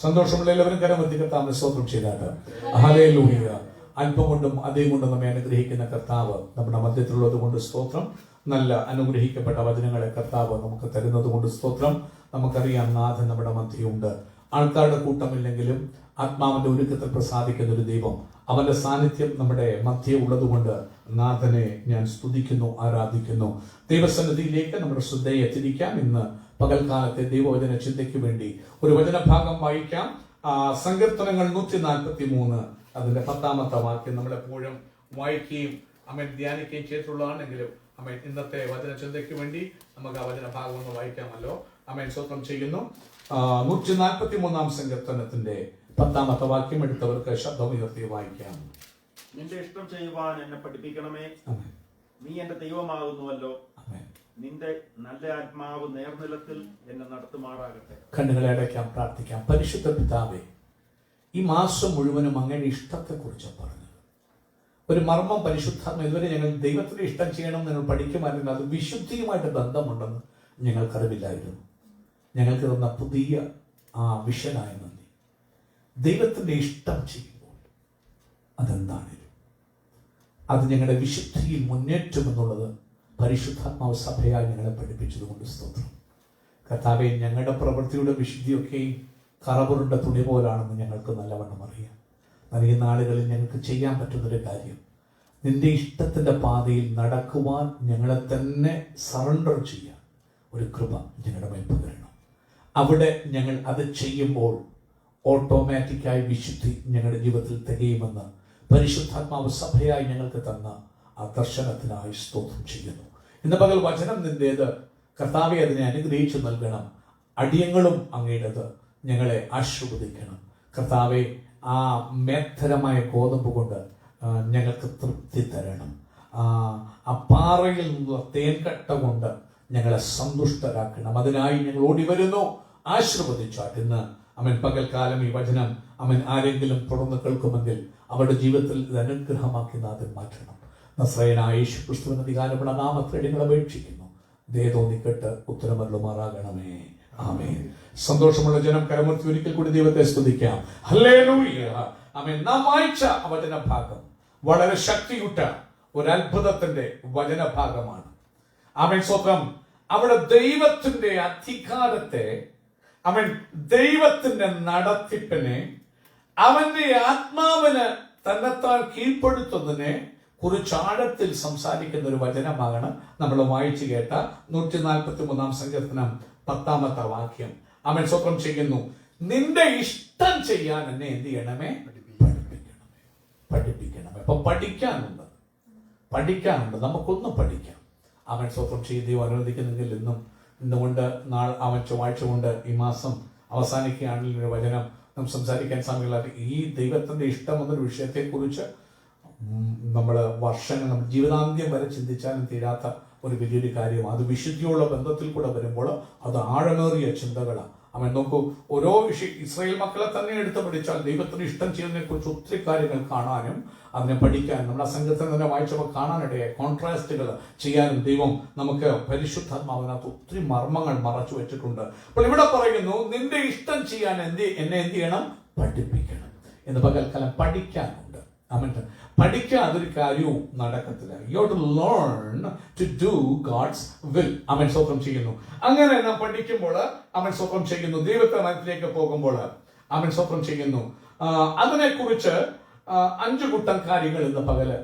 സന്തോഷമുള്ള എല്ലാവരും കരമത്തി കർത്താവിനെ സ്തോത്രം ചെയ്താട്ട്. ഹല്ലേലൂയ. അല്പം കൊണ്ടും അതേ കൊണ്ടും നമ്മെ അനുഗ്രഹിക്കുന്ന കർത്താവ് നമ്മുടെ മധ്യത്തിലുള്ളത് കൊണ്ട് സ്തോത്രം. നല്ല അനുഗ്രഹിക്കപ്പെട്ട വചനങ്ങളെ കർത്താവ് നമുക്ക് തരുന്നത് കൊണ്ട് സ്തോത്രം. നമുക്കറിയാം നാഥൻ നമ്മുടെ മധ്യയുണ്ട്. ആൾക്കാരുടെ കൂട്ടമില്ലെങ്കിലും ആത്മാവിന്റെ ഒരുക്കത്തിൽ പ്രസാദിക്കുന്ന ഒരു ദൈവം, അവന്റെ സാന്നിധ്യം നമ്മുടെ മധ്യേ ഉള്ളതുകൊണ്ട് നാഥനെ ഞാൻ സ്തുതിക്കുന്നു, ആരാധിക്കുന്നു. ദൈവസന്നിധിയിലേക്ക് നമ്മുടെ ശ്രദ്ധയെ തിരിക്കാം. ഇന്ന് പകൽക്കാലത്തെ ദൈവവചന ചിന്തയ്ക്ക് വേണ്ടി ഒരു വചനഭാഗം വായിക്കാം. സങ്കീർത്തനങ്ങൾ 143 അതിന്റെ 10ാമത്തെ വാക്യം നമ്മളെപ്പോഴും വായിക്കുകയും ധ്യാനിക്കുകയും ചെയ്തിട്ടുള്ളതാണെങ്കിലും ഇന്നത്തെ വചന ചിന്തയ്ക്ക് വേണ്ടി നമുക്ക് ആ വചനഭാഗം ഒന്ന് വായിക്കാമല്ലോ. സ്വന്തം ചെയ്യുന്നു. 143 സങ്കീർത്തനത്തിന്റെ 10ാമത്തെ വാക്യം എടുത്തവർക്ക് ശബ്ദമുയർത്തി വായിക്കാം. നിന്റെ ഇഷ്ടം ചെയ്യുവാൻ എന്നെ പഠിപ്പിക്കണമേ. നീ എന്റെ ദൈവമാകുന്നുവല്ലോ. നിന്റെ നല്ല ആത്മാവ് നേർനിലത്തിൽ എന്നെ നടത്തുമാറാകട്ടെ. കണ്ണുകളെ അടയ്ക്കാം, പ്രാർത്ഥിക്കാം. പരിശുദ്ധ പിതാവേ, ഈ മാസം മുഴുവനും അങ്ങയുടെ ഇഷ്ടത്തെ കുറിച്ച് പറഞ്ഞത് ഒരു മർമ്മം പരിശുദ്ധാത്മ ഇതുവരെ ഞങ്ങൾ ദൈവത്തിന്റെ ഇഷ്ടം ചെയ്യണം നിങ്ങൾ പഠിക്കുമായിരുന്നു. അത് വിശുദ്ധിയുമായിട്ട് ബന്ധമുണ്ടെന്ന് ഞങ്ങൾക്കറിവില്ലായിരുന്നു. ഞങ്ങൾക്ക് തന്ന പുതിയ വിഷനായ നന്ദി. ദൈവത്തിന്റെ ഇഷ്ടം ചെയ്യുമ്പോൾ അതെന്താണ്? അത് ഞങ്ങളുടെ വിശുദ്ധിയിൽ മുന്നേറ്റമെന്നുള്ളത് പരിശുദ്ധാത്മാവ് സഭയായി ഞങ്ങളെ പഠിപ്പിച്ചതുകൊണ്ട് സ്തോത്രം. കർത്താവെ, ഞങ്ങളുടെ പ്രവൃത്തിയുടെ വിശുദ്ധിയൊക്കെയും കറപുരുണ്ട തുണി പോലാണെന്ന് ഞങ്ങൾക്ക് നല്ലവണ്ണം അറിയാം. ഈ നാളുകളിൽ ഞങ്ങൾക്ക് ചെയ്യാൻ പറ്റുന്നൊരു കാര്യം, നിന്റെ ഇഷ്ടത്തിന്റെ പാതയിൽ നടക്കുവാൻ ഞങ്ങളെ തന്നെ സറണ്ടർ ചെയ്യാൻ ഒരു കൃപ ഞങ്ങളുടെ മേൽ പകരണം. അവിടെ ഞങ്ങൾ അത് ചെയ്യുമ്പോൾ ഓട്ടോമാറ്റിക്കായി വിശുദ്ധി ഞങ്ങളുടെ ജീവിതത്തിൽ തികയുമെന്ന് പരിശുദ്ധാത്മാവ് സഭയായി ഞങ്ങൾക്ക് തന്ന ആ ദർശനത്തിനായി സ്തോത്രം ചെയ്യുന്നു. ഇന്ന് പകൽ വചനം നിന്റേത് കർത്താവെ, അതിനെ അനുഗ്രഹിച്ചു നൽകണം. അടിയങ്ങളും അങ്ങയുടേത്, ഞങ്ങളെ ആശീർവദിക്കണം. കർത്താവെ, ആ മേത്തരമായ ഗോതമ്പ് കൊണ്ട് ഞങ്ങൾക്ക് തൃപ്തി തരണം. ആ പാറയിൽ നിന്നുള്ള തേൻകട്ട കൊണ്ട് ഞങ്ങളെ സന്തുഷ്ടരാക്കണം. അതിനായി ഞങ്ങൾ ഓടി വരുന്നു. ആശീർവദിച്ചാട്ട് ഇന്ന് പകൽക്കാലം ഈ വചനം ആരെങ്കിലും തുടർന്ന് കേൾക്കുമെങ്കിൽ അവരുടെ ജീവിതത്തിൽ ഇത് അനുഗ്രഹമാക്കി നാഥൻ മാറ്റണം. നസ്രയനായ യേശു ക്രിസ്തുവിന്റെ അധികാരമുള്ള നാമത്തിൽ ഞങ്ങൾ അപേക്ഷിക്കുന്നു. ദയതോന്നിക്കെട്ട് ഉത്തരമരുളുമാറാകണമേ. ആമേൻ. സന്തോഷമുള്ള ജനം കരമുയർത്തി ഒരിക്കൽ കൂടി ദൈവത്തെ സ്തുതിക്കാം. ഹല്ലേലൂയ. ആമേൻ. നാം വായിച്ച വചനഭാഗം വളരെ ശക്തിയുറ്റ ഒരു അത്ഭുതത്തിന്റെ വചനഭാഗമാണ്. ആമേൻ. സ്വന്തം അവിടെ ദൈവത്തിന്റെ അധികാരത്തെ, ദൈവത്തിന്റെ നടത്തിപ്പിനെ, അവന്റെ ആത്മാവിന് തന്നെത്താൻ കീഴ്പ്പെടുത്തുന്നതിനെ കുറിച്ച് ആഴത്തിൽ സംസാരിക്കുന്ന ഒരു വചനമാണ് നമ്മൾ വായിച്ചു കേട്ട 143 സങ്കീർത്തനം 10ാമത്തെ വാക്യം. സ്വന്തം ചെയ്യുന്നു. നിന്റെ ഇഷ്ടം ചെയ്യാൻ എന്നെ എന്ത് ചെയ്യണമേ? പഠിപ്പിക്കണമേ. അപ്പൊ പഠിക്കാനുണ്ട്. നമുക്കൊന്നും പഠിക്കാം. സ്വന്തം ചെയ്ത് അനുവദിക്കുന്നെങ്കിൽ ഇന്നുകൊണ്ട് ചൊവ്വാഴ്ച കൊണ്ട് ഈ മാസം അവസാനിക്കുകയാണെങ്കിൽ ഒരു വചനം നാം സംസാരിക്കാൻ സമയമില്ലാതെ ഈ ദൈവത്തിന്റെ ഇഷ്ടം എന്നൊരു വിഷയത്തെക്കുറിച്ച് നമ്മൾ വർഷങ്ങൾ, നമ്മൾ ജീവിതാന്ത്യം വരെ ചിന്തിച്ചാലും തീരാത്ത ഒരു വലിയൊരു കാര്യം. അത് വിശുദ്ധിയുള്ള ബന്ധത്തിൽ കൂടെ വരുമ്പോൾ അത് ആഴമേറിയ ചിന്തകളാണ്. നോക്കൂ, ഓരോ ഇസ്രായേൽ മക്കളെ തന്നെ എടുത്ത് പഠിച്ചാൽ ദൈവത്തിന് ഇഷ്ടം ചെയ്യുന്നതിനെ കുറിച്ച് ഒത്തിരി കാര്യങ്ങൾ കാണാനും അതിനെ പഠിക്കാനും നമ്മൾ ആ സങ്കീർത്തനം തന്നെ വായിച്ചപ്പോൾ കാണാനിടയായി. കോൺട്രാസ്റ്റുകൾ ചെയ്യാനും ദൈവം നമുക്ക് പരിശുദ്ധാത്മാവിനകത്ത് ഒത്തിരി മർമ്മങ്ങൾ മറച്ചു വെച്ചിട്ടുണ്ട്. അപ്പോൾ ഇവിടെ പറയുന്നു, നിന്റെ ഇഷ്ടം ചെയ്യാൻ എന്നെ എന്ത് ചെയ്യണം? പഠിപ്പിക്കണം. എന്ന് പകൽക്കാലം പഠിക്കാനുണ്ട്. പഠിക്കാൻ അതൊരു കാര്യവും നടക്കത്തില്ല. You have to learn to do God's will. സ്വന്തം ചെയ്യുന്നു. അങ്ങനെ നാം പഠിക്കുമ്പോൾ സ്വന്തം ചെയ്യുന്നു. ദൈവത്തെ മനസ്സിലേക്ക് പോകുമ്പോൾ സ്വന്തം ചെയ്യുന്നു. അതിനെക്കുറിച്ച് 5 കൂട്ടം കാര്യങ്ങൾ ഇന്ന് പകല്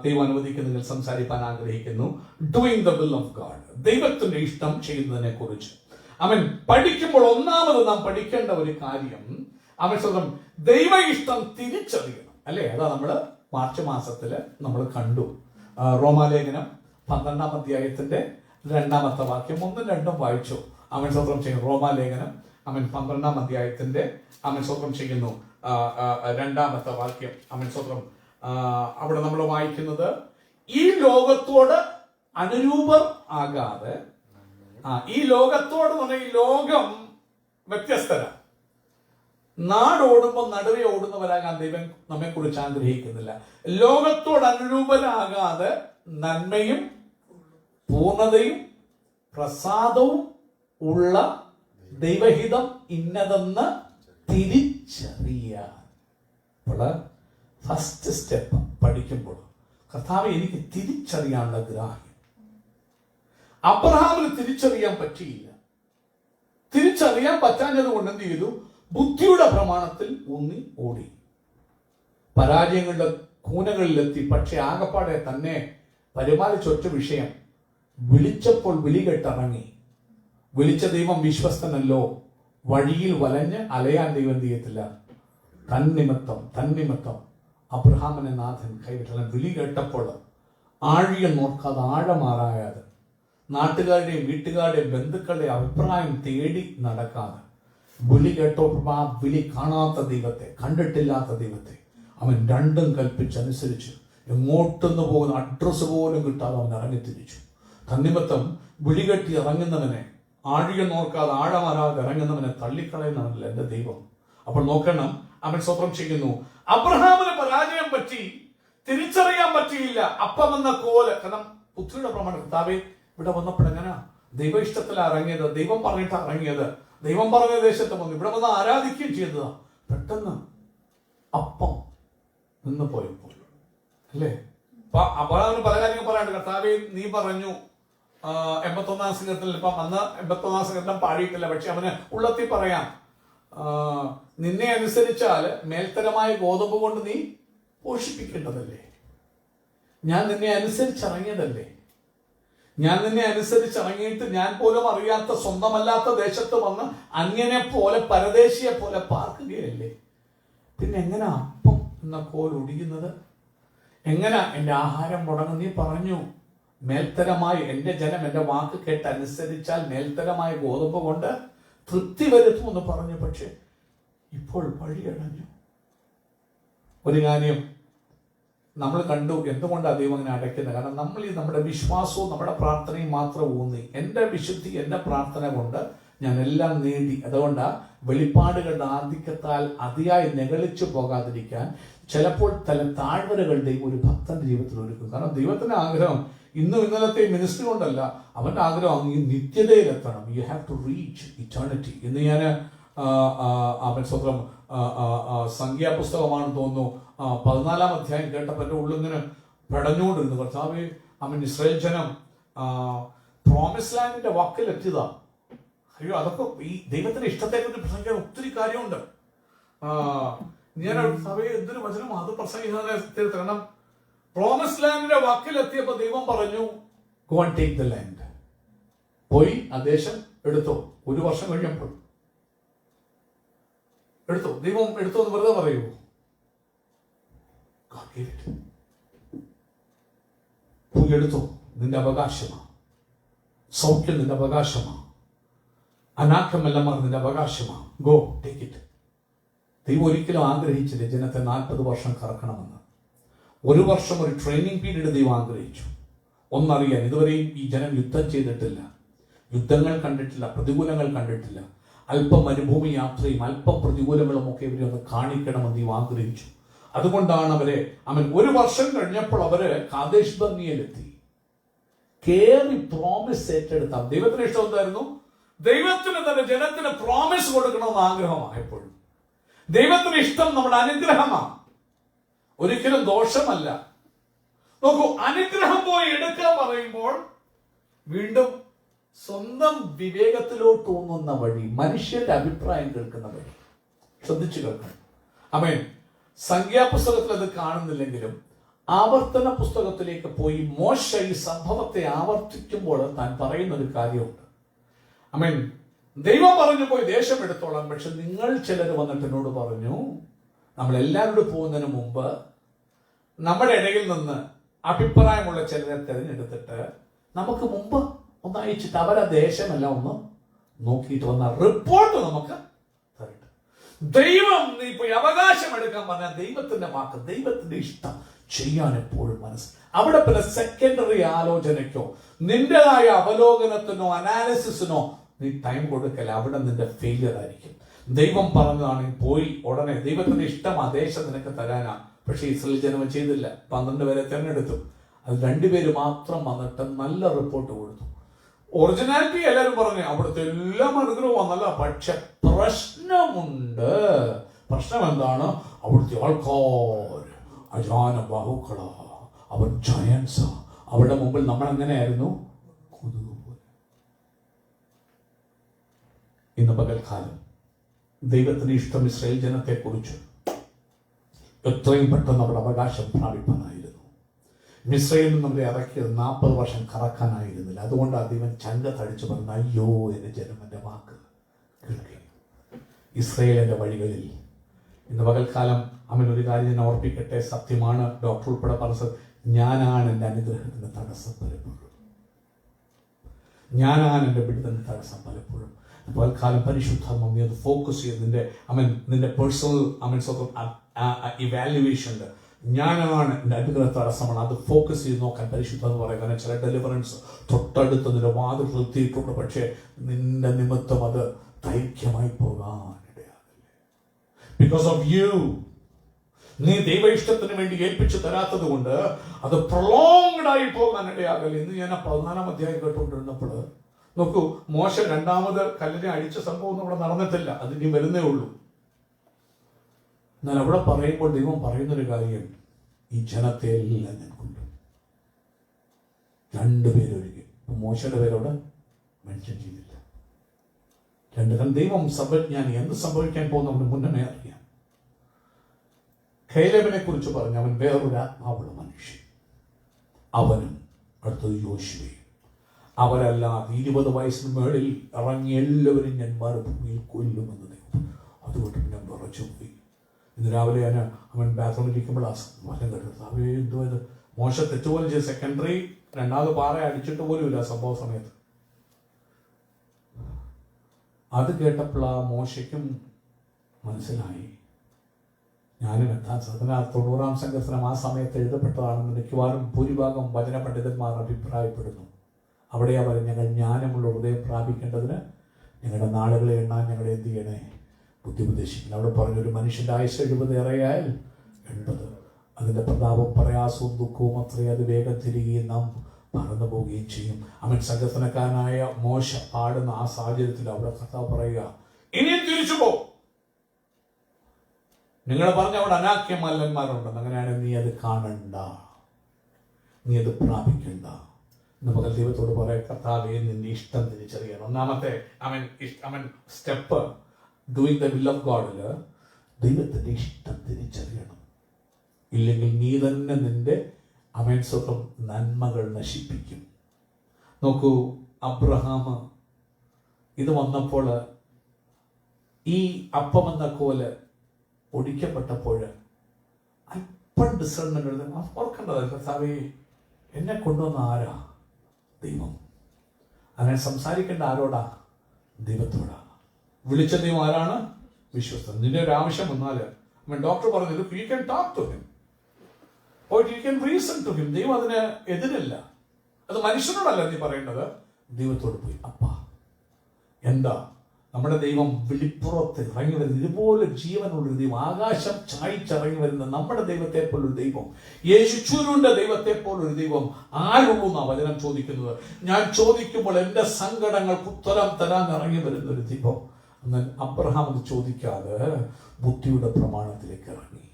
ദൈവം അനുവദിക്കുന്നതിൽ സംസാരിക്കാൻ ആഗ്രഹിക്കുന്നു. Doing the will of God, ദൈവത്തിന്റെ ഇഷ്ടം ചെയ്യുന്നതിനെ കുറിച്ച് പഠിക്കുമ്പോൾ ഒന്നാമത് നാം പഠിക്കേണ്ട ഒരു കാര്യം സ്വന്തം ദൈവ ഇഷ്ടം തിരിച്ചറിയണം. അല്ലേ? അതാ നമ്മള് മാർച്ച് മാസത്തില് നമ്മൾ കണ്ടു. റോമാലേഖനം 12ാം അധ്യായത്തിന്റെ 2ാമത്തെ വാക്യം 1ഉം 2ഉം വായിച്ചു. സ്വന്തം ചെയ്യുന്നു. റോമാലേഖനം 12ാം അധ്യായത്തിന്റെ സ്വന്തം ചെയ്യുന്നു 2ാമത്തെ വാക്യം. സ്വന്തം അവിടെ നമ്മൾ വായിക്കുന്നത്, ഈ ലോകത്തോട് അനുരൂപർ ആകാതെ, ഈ ലോകത്തോട് പറഞ്ഞ ഈ ലോകം വ്യത്യസ്തരാണ്. നാടോടുമ്പോൾ നടുവേ ഓടുന്നവരാകാൻ ദൈവം നമ്മെ കുറിച്ച് ആഗ്രഹിക്കുന്നില്ല. ലോകത്തോട് അനുരൂപരാകാതെ നന്മയും പൂർണ്ണതയും പ്രസാദവും ഉള്ള ദൈവഹിതം ഇന്നതെന്ന് തിരിച്ചറിയാൻ. അപ്പോൾ ഫസ്റ്റ് സ്റ്റെപ്പ് പഠിക്കുമ്പോൾ കർത്താവെ എനിക്ക് തിരിച്ചറിയാനുള്ള ഗ്രാഹ്യം. അബ്രഹാമിന് തിരിച്ചറിയാൻ പറ്റിയില്ല. തിരിച്ചറിയാൻ പറ്റാഞ്ഞത് കൊണ്ട് എന്ത് ചെയ്തു? ബുദ്ധിയുടെ പ്രമാണത്തിൽ ഊന്നി ഓടി, പരാജയങ്ങളുടെ കൂനകളിലെത്തി. പക്ഷെ ആകപ്പാടെ തന്നെ പരിപാലിച്ചൊറ്റ വിഷയം, വിളിച്ചപ്പോൾ വിളി കേട്ടിറങ്ങി. വിളിച്ച ദൈവം വിശ്വസ്തനല്ലോ, വഴിയിൽ വലഞ്ഞ് അലയാൻ ദൈവം ചെയ്യത്തില്ല. തന്നിമിത്തം അബ്രഹാമിനെ നാഥൻ കൈവിട്ടല്ല. വിളി കേട്ടപ്പോൾ ആഴിയം നോക്കാതെ ആഴമാറായാതെ, നാട്ടുകാരുടെയും വീട്ടുകാരുടെയും ബന്ധുക്കളുടെ അഭിപ്രായം തേടി നടക്കാതെ, വിളി കേട്ടപ്പോൾ ആ വിളി കാണാത്ത ദൈവത്തെ, കണ്ടിട്ടില്ലാത്ത ദൈവത്തെ അവൻ രണ്ടും കൽപ്പിച്ചനുസരിച്ച് എങ്ങോട്ടൊന്ന് പോകുന്ന അഡ്രസ്സ് പോലും കിട്ടാതെ അവൻ ഇറങ്ങിത്തിരിച്ചു. തന്നിമിത്തം വിളി കെട്ടി ഇറങ്ങുന്നവനെ, ആഴിയം നോക്കാതെ ആഴമാറാതെ ഇറങ്ങുന്നവനെ തള്ളിക്കളയുന്നവനല്ല എന്റെ ദൈവം. അപ്പോൾ നോക്കണം, അവൻ സ്വപ്നം ചെയ്യുന്നു. അബ്രഹാമിന് പരാജയം പറ്റി, തിരിച്ചറിയാൻ പറ്റിയില്ല. അപ്പം എന്ന കോല്, കാരണം പുത്രിയുടെ പ്രമാണം. കർത്താവേ, ഇവിടെ വന്നപ്പോൾ എങ്ങനെയാ ദൈവ ഇഷ്ടത്തിലാണ് ഇറങ്ങിയത്, ദൈവം പറഞ്ഞിട്ടാണ് ഇറങ്ങിയത്, ദൈവം പറഞ്ഞ ദേശത്ത് വന്നു, ഇവിടെ വന്ന് ആരാധിക്കുകയും ചെയ്തതാ. പെട്ടെന്ന് അപ്പം നിന്ന് പോയപ്പോൾ അല്ലേ? അബ്രഹാമിന് പല കാര്യങ്ങൾ പറയാണ്ട്. കർത്താവേ, നീ പറഞ്ഞു 81 സംഘത്തിൽ, ഇപ്പം അന്ന് 81 സംഘത്തിലും പാടിയിട്ടില്ല, പക്ഷെ അവന് ഉള്ളത്തിൽ പറയാം, നിന്നെ അനുസരിച്ചാൽ മേൽത്തരമായ ഗോതമ്പ് കൊണ്ട് നീ പോഷിപ്പിക്കേണ്ടതല്ലേ? ഞാൻ നിന്നെ അനുസരിച്ചിറങ്ങിയതല്ലേ? ഞാൻ നിന്നെ അനുസരിച്ചിറങ്ങിയിട്ട് ഞാൻ പോലും അറിയാത്ത, സ്വന്തമല്ലാത്ത ദേശത്ത് വന്ന് അങ്ങനെ പോലെ പരദേശിയെ പോലെ പാർക്കുകയല്ലേ? പിന്നെ എങ്ങനെ അപ്പം എന്ന കോൽ ഒടിയുന്നത്? എങ്ങനെ എൻ്റെ ആഹാരം മുടങ്ങും? നീ പറഞ്ഞു മേൽത്തരമായി എൻ്റെ ജനം എൻ്റെ വാക്ക് കേട്ട് അനുസരിച്ചാൽ മേൽത്തരമായ ഗോതമ്പ് കൊണ്ട് തൃപ്തി വരുത്തുമെന്ന് പറഞ്ഞു. പക്ഷെ ഇപ്പോൾ വഴിയടഞ്ഞു. ഒരു കാര്യം നമ്മൾ കണ്ടു, എന്തുകൊണ്ടാണ് ദൈവം അങ്ങനെ അടയ്ക്കുന്നത്? കാരണം നമ്മൾ നമ്മുടെ വിശ്വാസവും നമ്മുടെ പ്രാർത്ഥനയും മാത്രം ഊന്നി, എൻ്റെ വിശുദ്ധി, എൻ്റെ പ്രാർത്ഥന കൊണ്ട് ഞാൻ എല്ലാം നേടി. അതുകൊണ്ട് വെളിപ്പാടുകളുടെ ആധിക്യത്താൽ അതിയായി നെകളിച്ചു പോകാതിരിക്കാൻ ചിലപ്പോൾ താഴ്വരകളുടെയും ഒരു ഭക്തന്റെ ജീവിതത്തിൽ ഒരുക്കും. കാരണം ദൈവത്തിന്റെ ആഗ്രഹം ഇന്നും ഇന്നലത്തെ മിനിസ്ട്രി കൊണ്ടല്ല, അവന്റെ ആഗ്രഹം ഈ നിത്യതയിലെത്തണം. You have to reach eternity. ഇന്ന് ഞാൻ അവൻ സ്വന്തം സംഖ്യാപുസ്തകമാണെന്ന് തോന്നുന്നു 14-ാം അധ്യായം കേട്ടപ്പോൾ എൻ്റെ ഉള്ളിങ്ങനെ പെടഞ്ഞുകൊണ്ടിരുന്നു. കർത്താവേ, അവൻ ഇസ്രായേൽ ജനം പ്രോമിസ് ലാൻഡിന്റെ വാക്കിലെത്തിയതാ. അയ്യോ, അതൊക്കെ ഈ ദൈവത്തിന്റെ ഇഷ്ടത്തെക്കുറിച്ച് പ്രസംഗിക്കാൻ ഒത്തിരി കാര്യമുണ്ട്. ഞാൻ സഭയെ എന്തൊരു വചനം അത് പ്രസംഗിക്കുന്നതിനെ, കാരണം പ്രോമിസ് ലാൻഡിന്റെ വാക്കിലെത്തിയപ്പോ ദൈവം പറഞ്ഞു, go and take the land. പോയി ആ ദേശം എടുത്തോ. 1 വർഷം കഴിഞ്ഞപ്പോൾ എടുത്തോ. ദൈവം എടുത്തോ എന്ന് വെറുതെ പറയുമോ? പോയി എടുത്തോ, നിന്റെ അവകാശമാണ്. സൗഖ്യം നിന്റെ അവകാശമാണ്. അനാഥമെല്ലാം നിന്റെ അവകാശമാണ്. Go take it. ദൈവം ഒരിക്കലും ആഗ്രഹിച്ചില്ല ജനത്തെ 40 വർഷം കറക്കണമെന്ന്. 1 വർഷം ഒരു ട്രെയിനിങ് പീരീഡ് ദൈവം ആഗ്രഹിച്ചു. ഒന്നറിയാൻ, ഇതുവരെയും ഈ ജനം യുദ്ധം ചെയ്തിട്ടില്ല, യുദ്ധങ്ങൾ കണ്ടിട്ടില്ല, പ്രതികൂലങ്ങൾ കണ്ടിട്ടില്ല. അല്പം മരുഭൂമി യാത്രയും അല്പം പ്രതികൂലങ്ങളും ഒക്കെ ഇവരെ ഒന്ന് കാണിക്കണമെന്ന് ദൈവം ആഗ്രഹിച്ചു. അതുകൊണ്ടാണ് അവൻ 1 വർഷം കഴിഞ്ഞപ്പോൾ അവര് കാദേശ് ബർണിയയിലെത്തി. കേറി പ്രോമിസ് ഏറ്റെടുത്ത ദൈവത്തിന് ഇഷ്ടം എന്തായിരുന്നു? ദൈവത്തിന് തന്നെ ജനത്തിന് പ്രോമിസ് കൊടുക്കണമെന്ന് ആഗ്രഹമാണ്. എപ്പോഴും ദൈവത്തിന് ഇഷ്ടം നമ്മുടെ അനുഗ്രഹമാണ്, ഒരിക്കലും ദോഷമല്ല. നോക്കൂ, അനുഗ്രഹം പോയി എടുക്കാൻ പറയുമ്പോൾ വീണ്ടും സ്വന്തം വിവേകത്തിലോട്ട് തോന്നുന്ന വഴി, മനുഷ്യന്റെ അഭിപ്രായം കേൾക്കുന്ന വഴി ശ്രദ്ധിച്ചു കേൾക്കണം. ആമേൻ. സംഖ്യാപുസ്തകത്തിൽ അത് കാണുന്നില്ലെങ്കിലും ആവർത്തന പുസ്തകത്തിലേക്ക് പോയി മോശ ഈ സംഭവത്തെ ആവർത്തിക്കുമ്പോൾ താൻ പറയുന്ന ഒരു കാര്യമുണ്ട്. ആമേൻ. ദൈവം പറഞ്ഞു പോയി ദേശം എടുത്തോളാം. പക്ഷെ നിങ്ങൾ ചിലർ വന്നിട്ട് എന്നോട് പറഞ്ഞു, നമ്മളെല്ലാവരോടും പോകുന്നതിന് മുമ്പ് നമ്മുടെ ഇടയിൽ നിന്ന് അഭിപ്രായമുള്ള ചിലരെ തിരഞ്ഞെടുത്തിട്ട് നമുക്ക് മുമ്പ് ഒന്ന് അയച്ചിട്ട് അവരെ ദേശമെല്ലാം ഒന്ന് നോക്കിയിട്ട് വന്ന റിപ്പോർട്ട് നമുക്ക് തരട്ടെ. ദൈവം നീ പോയി അവകാശം എടുക്കാൻ പറഞ്ഞാൽ ദൈവത്തിന്റെ വാക്ക്, ദൈവത്തിന്റെ ഇഷ്ടം ചെയ്യാൻ എപ്പോഴും മനസ്സ്. അവിടെ പിന്നെ സെക്കൻഡറി ആലോചനയ്ക്കോ നിന്റേതായ അവലോകനത്തിനോ അനാലിസിസിനോ നീ ടൈം കൊടുക്കല. അവിടെ നിന്റെ ഫെയിലിയർ ആയിരിക്കും. ദൈവം പറഞ്ഞതാണ് പോയി ഉടനെ, ദൈവത്തിന്റെ ഇഷ്ടം ആ ദേശം നിനക്ക് തരാനാ. പക്ഷെ ഇസ്രായേൽ ജനം ചെയ്തില്ല. 12 പേരെ തെരഞ്ഞെടുത്തു. അത് 2 പേര് മാത്രം വന്നിട്ട് നല്ല റിപ്പോർട്ട് കൊടുത്തു. ഒറിജിനാലിറ്റി എല്ലാവരും പറഞ്ഞു അവിടുത്തെ എല്ലാം അനുഗ്രഹവും വന്നല്ല. പക്ഷെ പ്രശ്നമുണ്ട്. പ്രശ്നം എന്താണ്? അവിടുത്തെ ആൾക്കാർ അജാന ബാഹുക്കളാ, അവർ ജയൻസാ. അവരുടെ മുമ്പിൽ നമ്മൾ എങ്ങനെയായിരുന്നു? കൊതുകുപോലെ. ഇന്ന് പകൽക്കാലം ദൈവത്തിന് ഇഷ്ടം ഇസ്രായേൽ ജനത്തെ കുറിച്ച് എത്രയും പെട്ടെന്ന് അവരുടെ അവകാശം പ്രാപിപ്പാനായിരുന്നു. മിസ്രൈമിൽ നിന്ന് നമ്മളെ ഇറക്കിയത് 40 വർഷം കറക്കാനായിരുന്നില്ല. അതുകൊണ്ട് ദൈവം ചങ്ക തടിച്ചു പറഞ്ഞു, അയ്യോ എന്റെ ജനം എന്റെ വാക്ക് കേൾക്കുക. ഇസ്രായേലിന്റെ വഴികളിൽ ഇന്ന് പകൽക്കാലം ഒരു കാര്യം ഞാൻ ഓർപ്പിക്കട്ടെ. സത്യമാണ്, ഡോക്ടർ ഉൾപ്പെടെ പറഞ്ഞത്, ഞാനാണ് എൻ്റെ അനുഗ്രഹത്തിന് തടസ്സം പലപ്പോഴും. ഞാനാണ് എൻ്റെ വിടുതലിന് തടസ്സം പലപ്പോഴും. പകൽക്കാലം പരിശുദ്ധമ നീ അത് ഫോക്കസ് ചെയ്ത് നിന്റെ പേഴ്സണൽ ഇവാലുവേഷനുണ്ട്. ഞാനാണ് എൻ്റെ അനുഗ്രഹ തടസ്സമാണ്, അത് ഫോക്കസ് ചെയ്ത് നോക്കാൻ പരിശുദ്ധം എന്ന് പറയുക. കാരണം ചില ഡെലിവറൻസ് തൊട്ടടുത്ത് നിന്റെ വാതിൽ നിർത്തിയിട്ടുണ്ട്. പക്ഷേ നിന്റെ നിമിത്തം അത് ദൈർഘ്യമായി പോകാനിടയാകില്ലേ? Because of you. നീ ദൈവ ഇഷ്ടത്തിന് വേണ്ടി ഏൽപ്പിച്ചു തരാത്തത് കൊണ്ട് അത് പ്രൊലോങ്ഡ് ആയി പോകാനിടയാകില്ല. ഇന്ന് ഞാൻ 14-ാം അധ്യായം കേട്ടുകൊണ്ടിരുന്നപ്പോൾ നോക്കൂ, മോശ 2ാമത് കല്ലിനെ അടിച്ച സംഭവം ഒന്നും അവിടെ നടന്നിട്ടില്ല. അത് ഇനി വരുന്നേ ഉള്ളൂ. എന്നാൽ അവിടെ പറയുമ്പോൾ ദൈവം പറയുന്നൊരു കാര്യം, ഈ ജനത്തെ എല്ലാം ഞാൻ കൊണ്ടു. 2 പേരൊഴികെ. മോശയുടെ പേരവിടെ മെൻഷൻ ചെയ്തില്ല. 2. ദൈവം സർവജ്ഞാനി. എന്ത് സംഭവിക്കാൻ പോകുന്നവന് മുന്നമേ അറിയാം. കൈലേബിനെ കുറിച്ച് പറഞ്ഞു, അവൻ വേറൊരു ആത്മാവുള്ള മനുഷ്യൻ. അവനും അടുത്തത് യോശുവയും. അവരല്ലാതെ 20 വയസ്സിന് മേളിൽ ഇറങ്ങി എല്ലാവരും ഞാൻ മരുഭൂമിയിൽ കൊല്ലുമെന്ന് ദൈവം. അതുകൊണ്ട് ഞാൻ വിറച്ചു പോയി. ഇന്ന് രാവിലെ അവൻ ബാത്റൂമിലിരിക്കുമ്പോൾ വല്ലം കേട്ടത്, അവയെ എന്തോ ഇത് മോശ തെറ്റുപോലും ചെയ്ത് സെക്കൻഡറി 2ാമത് പാറ അടിച്ചിട്ട് പോലും ഇല്ല സംഭവ സമയത്ത്. അത് കേട്ടപ്പോൾ ആ മോശയ്ക്കും മനസ്സിലായി, ഞാനും എത്താൻ സാധന 90-ാം സങ്കീർത്തനം ആ സമയത്ത് എഴുതപ്പെട്ടതാണെന്ന് മിക്കവാറും ഭൂരിഭാഗം വചന പണ്ഡിതന്മാർ അഭിപ്രായപ്പെടുന്നു. അവിടെ അവർ ഞങ്ങൾ ജ്ഞാനമുള്ള ഹൃദയം പ്രാപിക്കേണ്ടതിന് ഞങ്ങളുടെ നാളുകളെ എണ്ണാൻ ഞങ്ങളെ എന്ത് ചെയ്യണേ? ബുദ്ധി ഉപദേശിക്കണം. അവിടെ പറഞ്ഞൊരു മനുഷ്യൻ്റെ ആയുസ് 70 ഏറെയാൽ 80. അതിൻ്റെ പ്രതാപവും പ്രയാസവും ദുഃഖവും അത്രയും അത് വേഗം തിരികെയും നാം മറന്നു പോവുകയും ചെയ്യും. അവൻ സങ്കീർത്തനക്കാരനായ മോശ പാടുന്ന ആ സാഹചര്യത്തിൽ അവിടെ കർത്താവ് പറയുക, ഇനിയും തിരിച്ചു പോ. നിങ്ങൾ പറഞ്ഞ അവിടെ അനാക്യമല്ലന്മാരുണ്ടെന്ന്. അങ്ങനെയാണെങ്കിൽ നീ അത് കാണണ്ട, നീ അത് പ്രാപിക്കണ്ട. ഇന്ന് പകൽ ദൈവത്തോട് പറയാം, കർത്താവേ നിന്റെ ഇഷ്ടം തിരിച്ചറിയണം. ഒന്നാമത്തെ അവൻ step doing the will of ഗോഡില് ദൈവത്തിന്റെ ഇഷ്ടം തിരിച്ചറിയണം. ഇല്ലെങ്കിൽ നീ തന്നെ നിന്റെ സ്വന്തം നന്മകൾ നശിപ്പിക്കും. നോക്കൂ, അബ്രഹാം ഇത് വന്നപ്പോൾ ഈ അപ്പമെന്ന കോല് ഒടിക്കപ്പെട്ടപ്പോൾ അല്പം ഡിസേൺമെന്റ് ഓർക്കേണ്ടത്, കർത്താവേ എന്നെ കൊണ്ടുവന്ന ആരാ? ദൈവം. അങ്ങനെ സംസാരിക്കേണ്ട ആരോടാ? ദൈവത്തോടാ. വിളിച്ച ദൈവം ആരാണ്? വിശ്വസ്തൻ. നിന്റെ ഒരു ആവശ്യം വന്നാൽ ഡോക്ടർ പറഞ്ഞത് you can talk to him or you can reason to him. ദൈവം അതിന് എതിരല്ല. അത് മനുഷ്യനോടല്ല നീ പറയേണ്ടത്, ദൈവത്തോട് പോയി. അപ്പാ എന്താ? നമ്മുടെ ദൈവം വെളിപ്പുറത്ത് ഇറങ്ങി വരുന്ന ഇതുപോലെ ജീവനുള്ളൊരു ദൈവം, ആകാശം ചായച്ചിറങ്ങി വരുന്ന നമ്മുടെ ദൈവത്തെ പോലൊരു ദൈവം, യേശുവിന്റെ ദൈവത്തെ പോലൊരു ദൈവം ആരുള്ളൂ എന്നാ വചനം ചോദിക്കുന്നത്. ഞാൻ ചോദിക്കുമ്പോൾ എന്റെ സങ്കടങ്ങൾക്ക് ഉത്തരം തരാൻ ഇറങ്ങി വരുന്നൊരു ദൈവം. എന്നാൽ അബ്രഹാം അത് ചോദിക്കാതെ ബുദ്ധിയുടെ പ്രമാണത്തിലേക്ക് ഇറങ്ങി.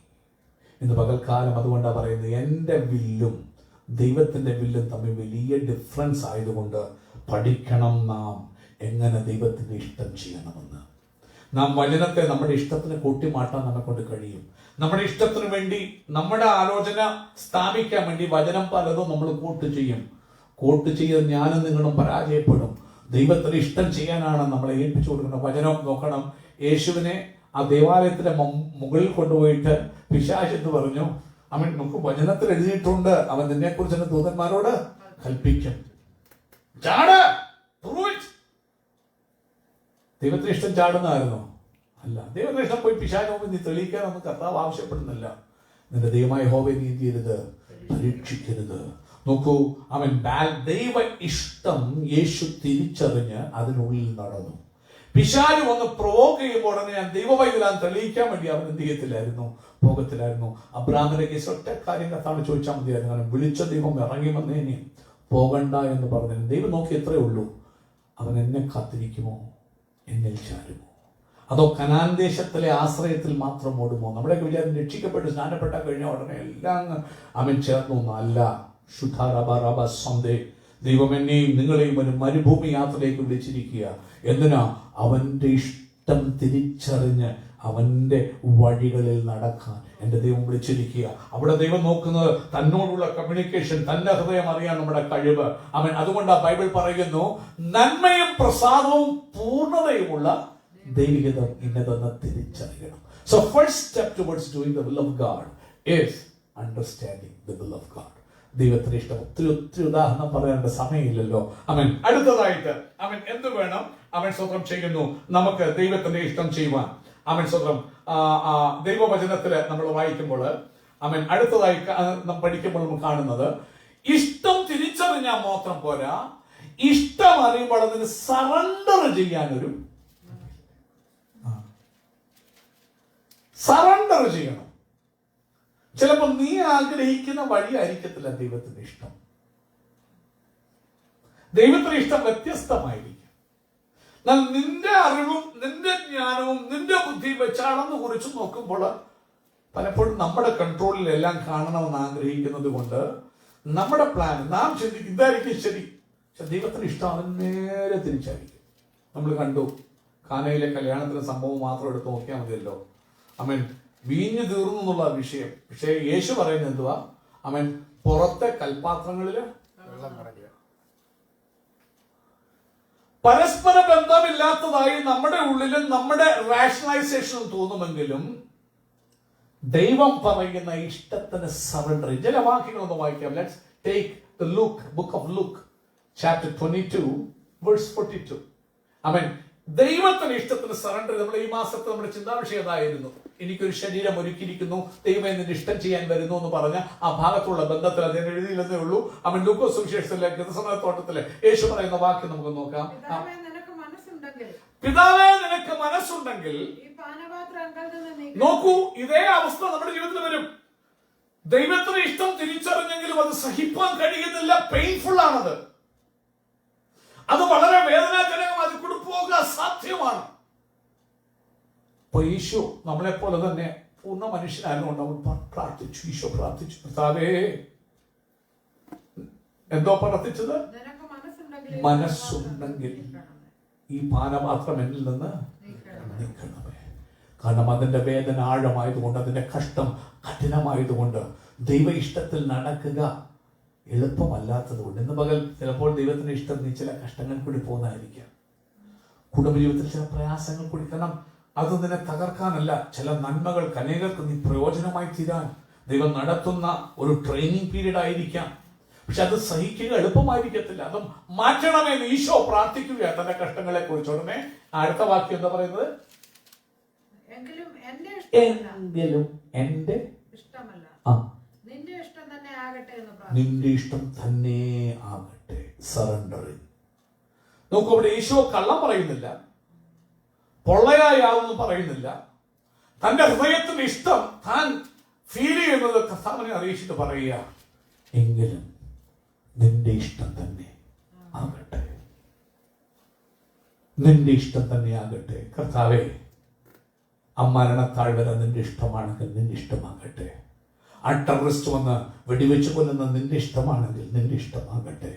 ഇന്ന് പകൽക്കാലം അതുകൊണ്ടാണ് പറയുന്നത്, എൻ്റെ വില്ലും ദൈവത്തിന്റെ വില്ലും തമ്മിൽ വലിയ ഡിഫറൻസ് ആയതുകൊണ്ട് പഠിക്കണം നാം എങ്ങനെ ദൈവത്തിന്റെ ഇഷ്ടം ചെയ്യണമെന്ന്. നാം വചനത്തെ നമ്മുടെ ഇഷ്ടത്തിന് കൂട്ടിമാറ്റാൻ നമ്മെ കൊണ്ട് കഴിയും. നമ്മുടെ ഇഷ്ടത്തിന് വേണ്ടി നമ്മുടെ ആലോചന സ്ഥാപിക്കാൻ വേണ്ടി വചനം പലതും നമ്മൾ കൂട്ട് ചെയ്യും. കൂട്ട് ചെയ്ത് ഞാനും നിങ്ങളും പരാജയപ്പെടും. ദൈവത്തിന് ഇഷ്ടം ചെയ്യാനാണ് നമ്മളെ ഏൽപ്പിച്ചു കൊടുക്കുന്നത്. വചനം നോക്കണം. യേശുവിനെ ആ ദേവാലയത്തിന്റെ മുകളിൽ കൊണ്ടുപോയിട്ട് പിശാചെന്ന് പറഞ്ഞു, അവൻ നമുക്ക് വചനത്തിൽ എഴുതിയിട്ടുണ്ട്, അവൻ നിന്നെ കുറിച്ച് ദൂതന്മാരോട് കൽപ്പിക്കും. ദൈവത്തിന് ഇഷ്ടം ചാടുന്നതായിരുന്നോ? അല്ല. ദൈവത്തിന് ഇഷ്ടം പോയി പിശാച് നീ തെളിയിക്കാനൊന്നും കർത്താവ് ആവശ്യപ്പെടുന്നില്ല. നിന്റെ ദൈവമായ യഹോവയെ നീ എന്ത് ചെയ്യരുത്? പരീക്ഷിക്കരുത്. നോക്കൂ, അവൻ ദൈവ ഇഷ്ടം യേശു തിരിച്ചറിഞ്ഞ് അതിനുള്ളിൽ നടന്നു. പിശാച് വന്ന് പ്രൊവോക്ക് ചെയ്യുമ്പോൾ ഉടനെ ഞാൻ ദൈവവൈദ്യരാൻ തെളിയിക്കാൻ വേണ്ടി അവൻ എന്ത് ചെയ്യത്തില്ലായിരുന്നു, പോകത്തില്ലായിരുന്നു. അബ്രാമിന്റെ കേസ് ഒറ്റ കാര്യം കർത്താവ് ചോദിച്ചാൽ മതിയായിരുന്നു. കാരണം വിളിച്ച ദൈവം ഇറങ്ങി വന്നേനെ പോകണ്ട എന്ന് പറഞ്ഞു. ദൈവം നോക്കി എത്രയേ ഉള്ളൂ, അവൻ എന്നെ കാത്തിരിക്കുമോ, എന്നിൽ ചാരുമോ, അതോ കനാൻ ദേശത്തിലെ ആശ്രയത്തിൽ മാത്രം ഓടുമോ? നമ്മുടെയൊക്കെ വിചാരം രക്ഷിക്കപ്പെട്ട് സ്നാനപ്പെട്ട കഴിഞ്ഞ ഉടനെ എല്ലാം അവൻ ചേർന്നു. അല്ല, ശുദ്ധാരബ സന്ദേ, ദൈവം എന്നെയും നിങ്ങളെയും ഒരു മരുഭൂമി യാത്രയിലേക്ക് വിളിച്ചിരിക്കുക. എന്തിനാ? അവന്റെ ഇഷ്ടം തിരിച്ചറിഞ്ഞ് അവന്റെ വഴികളിൽ നടക്കാൻ എന്റെ ദൈവം വിളിച്ചിരിക്കുക. അവിടെ ദൈവം നോക്കുന്നത് തന്നോടുള്ള കമ്മ്യൂണിക്കേഷൻ, തന്റെ ഹൃദയം അറിയാൻ നമ്മുടെ കഴിവ്. അവൻ അതുകൊണ്ട് ആ ബൈബിൾ പറയുന്നു, നന്മയും പ്രസാദവും പൂർണ്ണതയുമുള്ള ദൈവികത ഇന്നതെന്ന് തിരിച്ചറിയണം. So first step towards doing the will of God is understanding the will of God. ദൈവത്തിന് ഇഷ്ടം. ഒത്തിരി ഉദാഹരണം പറയേണ്ട സമയമില്ലല്ലോ. അവൻ അടുത്തതായിട്ട് അവൻ എന്ത് വേണം? അവൻ സ്വന്തം ചെയ്യുന്നു നമുക്ക് ദൈവത്തിന്റെ ഇഷ്ടം ചെയ്യുവാൻ. അവൻ സ്വന്തം ദൈവവചനത്തില് നമ്മൾ വായിക്കുമ്പോൾ അവൻ അടുത്തതായി പഠിക്കുമ്പോൾ നമ്മൾ കാണുന്നത്, ഇഷ്ടം തിരിച്ചറിഞ്ഞാൽ മാത്രം പോരാ, ഇഷ്ടം അറിയുമ്പോൾ അതിന് സറണ്ടർ ചെയ്യാനൊരു സറണ്ടർ ചെയ്യണം. ചിലപ്പോൾ നീ ആഗ്രഹിക്കുന്ന വഴി ആയിരിക്കത്തില്ല ദൈവത്തിന്റെ ഇഷ്ടം. ദൈവത്തിന്റെ ഇഷ്ടം വ്യത്യസ്തമായിരിക്കും. എന്നാൽ നിന്റെ അറിവും നിന്റെ ജ്ഞാനവും നിന്റെ ബുദ്ധിയും വെച്ചാണെന്ന് കുറിച്ച് നോക്കുമ്പോൾ പലപ്പോഴും നമ്മുടെ കൺട്രോളിൽ എല്ലാം കാണണമെന്ന് ആഗ്രഹിക്കുന്നത് കൊണ്ട് നമ്മുടെ പ്ലാൻ നാം ചിന്തിക്കും ഇതായിരിക്കും ശരി. പക്ഷെ ദൈവത്തിന് ഇഷ്ടം അതിന് നേരെ തിരിച്ചായിരിക്കും. നമ്മൾ കണ്ടു കാനയിലെ കല്യാണത്തിന് സംഭവം മാത്രം എടുത്ത് നോക്കിയാൽ മതിയല്ലോ. അവൻ വീഞ്ഞു തീർന്നു എന്നുള്ള വിഷയം. പക്ഷേ യേശു പറയുന്നത് എന്തുവാ? അവൻ പുറത്തെ കൽപാത്രങ്ങളില് വെള്ളം നിറയ്ക്കുക. പരസ്പര ബന്ധമില്ലാത്തതായി നമ്മുടെ ഉള്ളിലും നമ്മുടെ റാഷണലൈസേഷനും തോന്നുമെങ്കിലും ദൈവം പറയുന്ന ഇഷ്ടത്തിന് സറണ്ടർ. ചില വാക്യങ്ങളൊന്ന് വായിക്കാം. Let's take the Luke, book of Luke, chapter 22, verse 42. അവൻ ദൈവത്തിന് ഇഷ്ടത്തിന് സറണ്ടർ. നമ്മൾ ഈ മാസത്തെ നമ്മുടെ ചിന്താവിഷയം അതായിരുന്നു. എനിക്കൊരു ശരീരം ഒരുക്കിയിരിക്കുന്നു, ദൈവം എന്നിട്ട് ഇഷ്ടം ചെയ്യാൻ വരുന്നു എന്ന് പറഞ്ഞ ആ ഭാഗത്തുള്ള ബന്ധത്തിൽ അതിന് എഴുതിയില്ലെന്നേ ഉള്ളൂ. അവൻ ലൂക്കോസ് സുവിശേഷത്തിലെ ഗെത്സമനത്തോട്ടത്തിലെ യേശു പറയുന്ന വാക്യം നമുക്ക് നോക്കാം. പിതാവേ നിനക്ക് മനസ്സുണ്ടെങ്കിൽ. നോക്കൂ, ഇതേ അവസ്ഥ നമ്മുടെ ജീവിതത്തിൽ വരും. ദൈവത്തിന് ഇഷ്ടം തിരിച്ചറിഞ്ഞെങ്കിലും അത് സഹിപ്പാൻ കഴിയുന്നില്ല. പെയിൻഫുൾ ആണത്. അത് വളരെ വേദനാജനകം. അത് കൂടെ പോകുക അസാധ്യമാണ്. അപ്പൊ ഈശോ നമ്മളെ പോലെ തന്നെ പൂർണ്ണ മനുഷ്യനായതുകൊണ്ട് അവൻ പ്രാർത്ഥിച്ചു. ഈശോ പ്രാർത്ഥിച്ചു, കർത്താവേ, എന്തോ പ്രാർത്ഥിച്ചത്? മനസ്സുണ്ടെങ്കിൽ ഈ പാനപാത്രം എന്നിൽ നിന്ന് നീക്കണമേ. കാരണം അതിന്റെ വേദന ആഴമായതുകൊണ്ട്, അതിന്റെ കഷ്ടം കഠിനമായതുകൊണ്ട്, ദൈവ ഇഷ്ടത്തിൽ നടക്കുക എളുപ്പമല്ലാത്തത് കൊണ്ട് ഇന്ന് പകൽ ചിലപ്പോൾ ദൈവത്തിന്റെ ഇഷ്ടം നീ ചില കഷ്ടങ്ങൾ കൂടി പോകുന്നതായിരിക്കാം. കുടുംബജീവിതത്തിൽ ചില പ്രയാസങ്ങൾ കൂടി. കാരണം അത് നിന്നെ തകർക്കാനല്ല, ചില നന്മകൾക്ക് അനേകർക്ക് നീ പ്രയോജനമായി തീരാൻ ദൈവം നടത്തുന്ന ഒരു ട്രെയിനിങ് പീരീഡ് ആയിരിക്കാം. പക്ഷെ അത് സഹിക്കുക എളുപ്പമായിരിക്കത്തില്ല. അതും മാറ്റണമെന്ന് ഈശോ പ്രാർത്ഥിക്കുക തന്റെ കഷ്ടങ്ങളെ കുറിച്ച്. ഉടനെ അടുത്ത വാക്യം എന്താ പറയുന്നത്? എങ്കിലും എന്റെ ഇഷ്ടമല്ല, നിന്റെ ഇഷ്ടം തന്നെ ആകട്ടെ. സറണ്ടറിങ്. നോക്കൂ, അവിടെ ഈശോ കള്ളം പറയുന്നില്ല, പൊള്ളയായാതൊന്നും പറയുന്നില്ല. തന്റെ ഹൃദയത്തിന്റെ ഇഷ്ടം താൻ ഫീൽ ചെയ്യുന്നത് കർത്താവിനെ അറിയിച്ചിട്ട് പറയുക, എങ്കിലും നിന്റെ ഇഷ്ടം തന്നെ ആകട്ടെ, നിന്റെ ഇഷ്ടം തന്നെ ആകട്ടെ. കർത്താവേ, ആ മരണത്താഴ് വരെ നിന്റെ ഇഷ്ടമാണെങ്കിൽ നിന്റെ ഇഷ്ടമാകട്ടെ. ആ ടെററിസ്റ്റ് വന്ന് വെടിവെച്ച് കൊല്ലുന്ന നിന്റെ ഇഷ്ടമാണെങ്കിൽ നിന്റെ ഇഷ്ടമാകട്ടെ.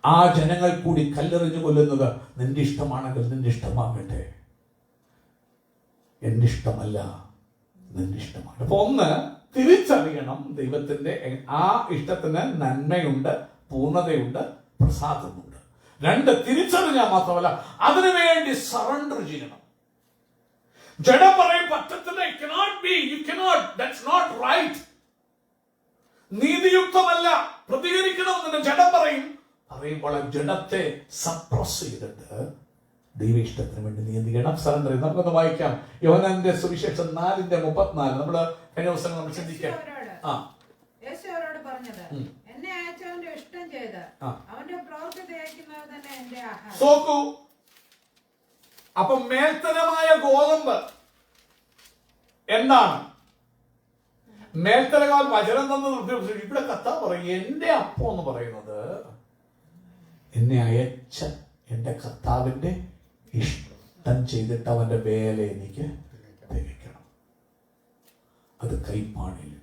ആ ജനങ്ങൾ കൂടി കല്ലെറിഞ്ഞു കൊല്ലുന്നത് നിന്റെ ഇഷ്ടമാണെങ്കിൽ നിന്റെ ഇഷ്ടമാകട്ടെ. എന്റെ ഇഷ്ടമല്ല, നിന്റെ ഇഷ്ടമാണ്. അപ്പൊ ഒന്ന് തിരിച്ചറിയണം, ദൈവത്തിന്റെ ആ ഇഷ്ടത്തിന് നന്മയുണ്ട്, പൂർണ്ണതയുണ്ട്, പ്രസാദമുണ്ട്. രണ്ട്, തിരിച്ചറിഞ്ഞാൽ മാത്രമല്ല അതിനുവേണ്ടി സറണ്ടർ ചെയ്യണം. ജഡം പറയും പറ്റത്തില്ല, it cannot be, you cannot, that's not right, നീതിയുക്തമല്ല, പ്രതികരിക്കണമെന്ന് ജഡം പറയുമ്പോൾ ജഡത്തെ സപ്രസ് ചെയ്തിട്ട് ദൈവ ഇഷ്ടത്തിന് വേണ്ടി നീ എന്ത് ചെയ്യണം? സറണ്ടർ ചെയ്യണം. നമുക്കൊന്ന് വായിക്കാം. യോഹന്നാന്റെ സുവിശേഷം 4:34. നമ്മള് കഴിഞ്ഞ ദിവസം നമ്മൾ ചിന്തിക്കാം. നോക്കൂ, അപ്പൊ മേൽത്തരമായ ഗോതമ്പ് എന്താണ്? മേൽത്തരകാൽ വചനം തന്ന് ഇവിടെ കർത്താവ് പറയും, എന്റെ അപ്പം എന്ന് പറയുന്നത് എന്നെ അയച്ച എന്റെ കർത്താവിന്റെ ഇഷ്ടം ചെയ്തിട്ട് അവന്റെ വേല എനിക്ക് തികയ്ക്കണം. അത് കൈപ്പാണിലും